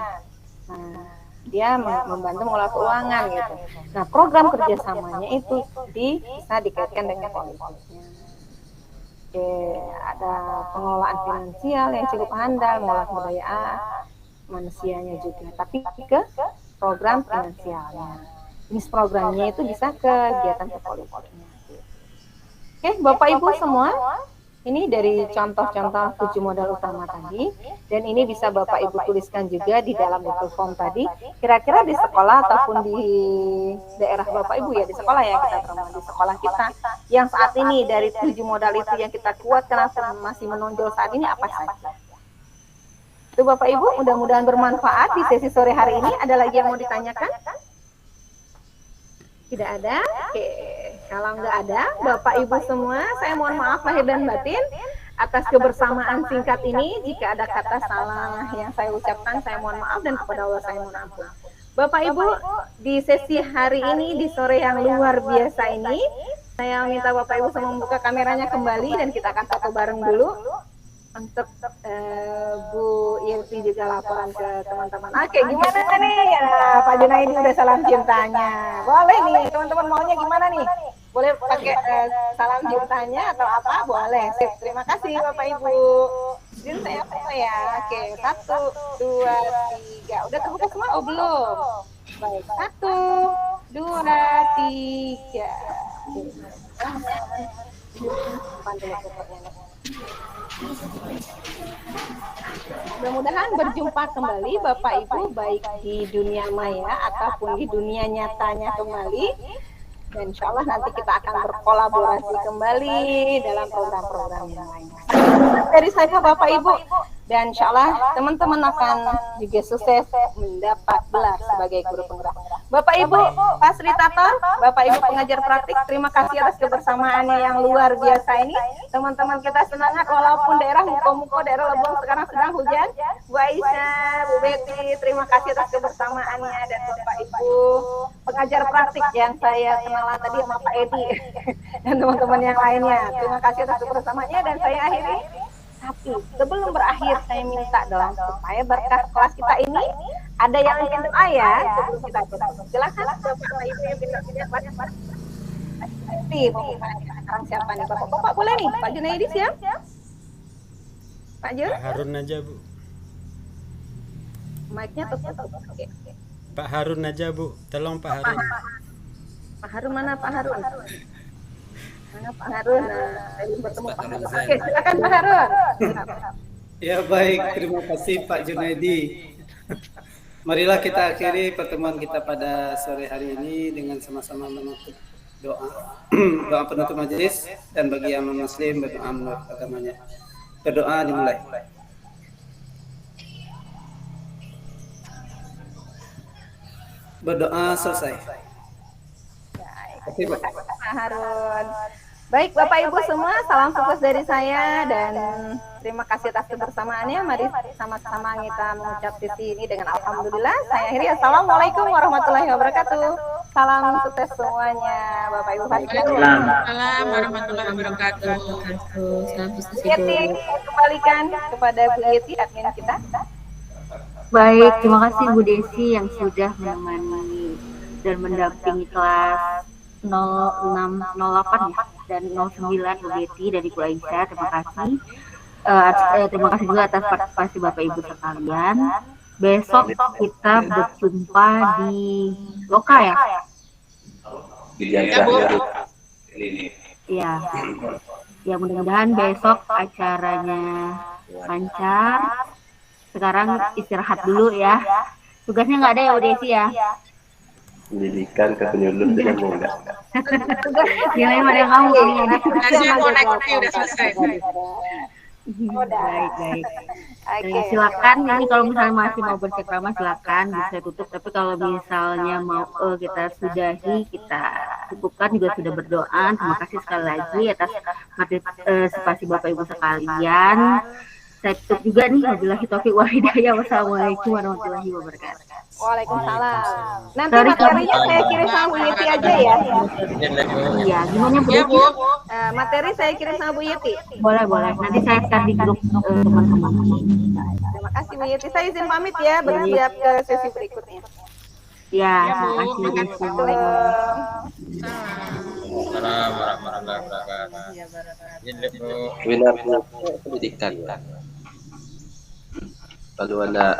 Nah, dia membantu mengelola keuangan gitu. Nah, program kerjasamanya itu bisa dikaitkan dengan politiknya. Oke, ada pengelolaan finansial yang cukup handal, mengelola sumber daya manusianya juga, tapi ke program finansialnya. Jenis programnya itu bisa ke kegiatan ke politiknya. Oke, Bapak Ibu semua, ini dari contoh-contoh 7 modal utama tadi, dan ini bisa Bapak Ibu tuliskan juga di dalam Google Form tadi. Kira-kira di sekolah ataupun di daerah Bapak Ibu ya, di sekolah ya kita terima, di sekolah kita yang saat ini dari 7 modal itu yang kita kuatkan atau masih menonjol saat ini apa saja? Itu Bapak Ibu, mudah-mudahan bermanfaat di sesi sore hari ini. Ada lagi yang mau ditanyakan? Tidak ada? Oke, kalau nggak ada, Bapak Ibu semua, saya mohon maaf lahir dan batin atas kebersamaan singkat ini. Jika ada kata salah yang saya ucapkan, saya mohon maaf, dan kepada Allah saya mohon ampun. Bapak Ibu, di sesi hari ini, di sore yang luar biasa ini, saya minta Bapak Ibu semua membuka kameranya kembali, dan kita akan foto bareng dulu. Untuk Bu Yelvi juga laporan ke teman-teman. Oke, gimana nih? Ya, Pak Junaidi udah salam cintanya. Boleh nih, teman-teman maunya gimana nih? Boleh pakai salam cintanya atau apa? Boleh. Sip. Terima kasih Bapak Ibu. Jadi saya foto ya. Oke, 1, 2, 3. Udah terbuka semua? Oh belum. Baik, 1, 2, 3. Mudah-mudahan berjumpa kembali Bapak Ibu, baik di dunia maya ataupun di dunia nyatanya kembali. Dan insya Allah nanti kita akan berkolaborasi kembali dalam program-program yang lain. Dari saya Bapak Ibu, dan insya Allah teman-teman akan juga sukses mendapat gelar sebagai guru penggerak. Bapak Ibu fasilitator, Bapak Ibu pengajar praktik, terima kasih atas kebersamaannya yang luar biasa ini. Teman-teman kita semangat walaupun daerah muko-muko daerah Lebong sekarang sedang hujan. Bu Aisyah, Bu Betty, terima kasih atas kebersamaannya, dan Bapak Ibu pengajar praktik yang saya kenalan tadi sama Pak Edi dan teman-teman yang lainnya. Terima kasih atas kebersamaannya, dan saya akhiri. Tapi sebelum berakhir saya minta dong supaya berkah kelas kita ini ada yang ingin doa ya sebelum kita tutup. Silakan Bapak Ibu yang pindah banyak. Sekarang siapa nih Bapak boleh nih Pak Junaidi siap? Pak Jun? Pak Harun aja Bu. Mic-nya tutup. Oke. Pak Harun aja Bu, tolong Pak Harun. Pak Harun mana Pak Harun? Mana Pak Harun? Saya belum bertemu Pak Harun. Oke, silakan Pak Harun. Ya baik, terima kasih Pak Junaidi. Marilah kita akhiri pertemuan kita pada sore hari ini dengan sama-sama menutup doa. Doa penutup majelis, dan bagi yang muslim berdoa menurut agamanya. Berdoa dimulai. Berdoa selesai. Terima kasih Pak Harun. Baik Bapak Ibu semua, salam sukses dari saya, dan terima kasih atas kebersamaannya. Mari sama-sama kita mengucap sesi ini dengan alhamdulillah. Saya akhiri. Assalamualaikum warahmatullahi wabarakatuh. Salam sukses semuanya Bapak Ibu. Waalaikumsalam warahmatullahi wabarakatuh. Salam sukses Yeti, kembalikan kepada Bu Yeti, admin kita. Baik, terima kasih Bu Desi yang sudah menemani dan mendampingi kelas 0608 ya, dan 09 Bu Betty dari Bu Aisyah. Terima kasih. Terima kasih juga atas partisipasi Bapak Ibu sekalian. Besok kita berjumpa di Loka ya. Ya. Ya mudah-mudahan besok acaranya lancar sekarang istirahat dulu ya. Tugasnya nggak ada ya Bu Desi ya? Pendidikan ke penyuluh tidak mau enggak? Gimana pada kamu ini? Tugasnya mau naik udah selesai. Baik. Silakan ini kalau misalnya masih mau bercengkrama silakan bisa tutup, tapi kalau misalnya mau kita sudahi, kita cukupkan juga sudah berdoa. Terima kasih sekali lagi atas partisipasi Bapak Ibu sekalian. Saya tutup juga nih, wabillahi taufiq wal hidayah. Wassalamualaikum warahmatullahi wabarakatuh. Waalaikumsalam. Nanti materinya saya kirim sama Bu Yeti aja ya. Iya, gimana Bu? Ya, Bu. Materi saya kirim sama Bu Yeti. Boleh. Nanti saya share di grup teman-teman. Terima kasih Bu Yeti. Saya izin pamit ya, bersiap ke sesi berikutnya. Ya, terima kasih. Assalamualaikum warahmatullahi wabarakatuh. Webinar pendidikan. Lalu ada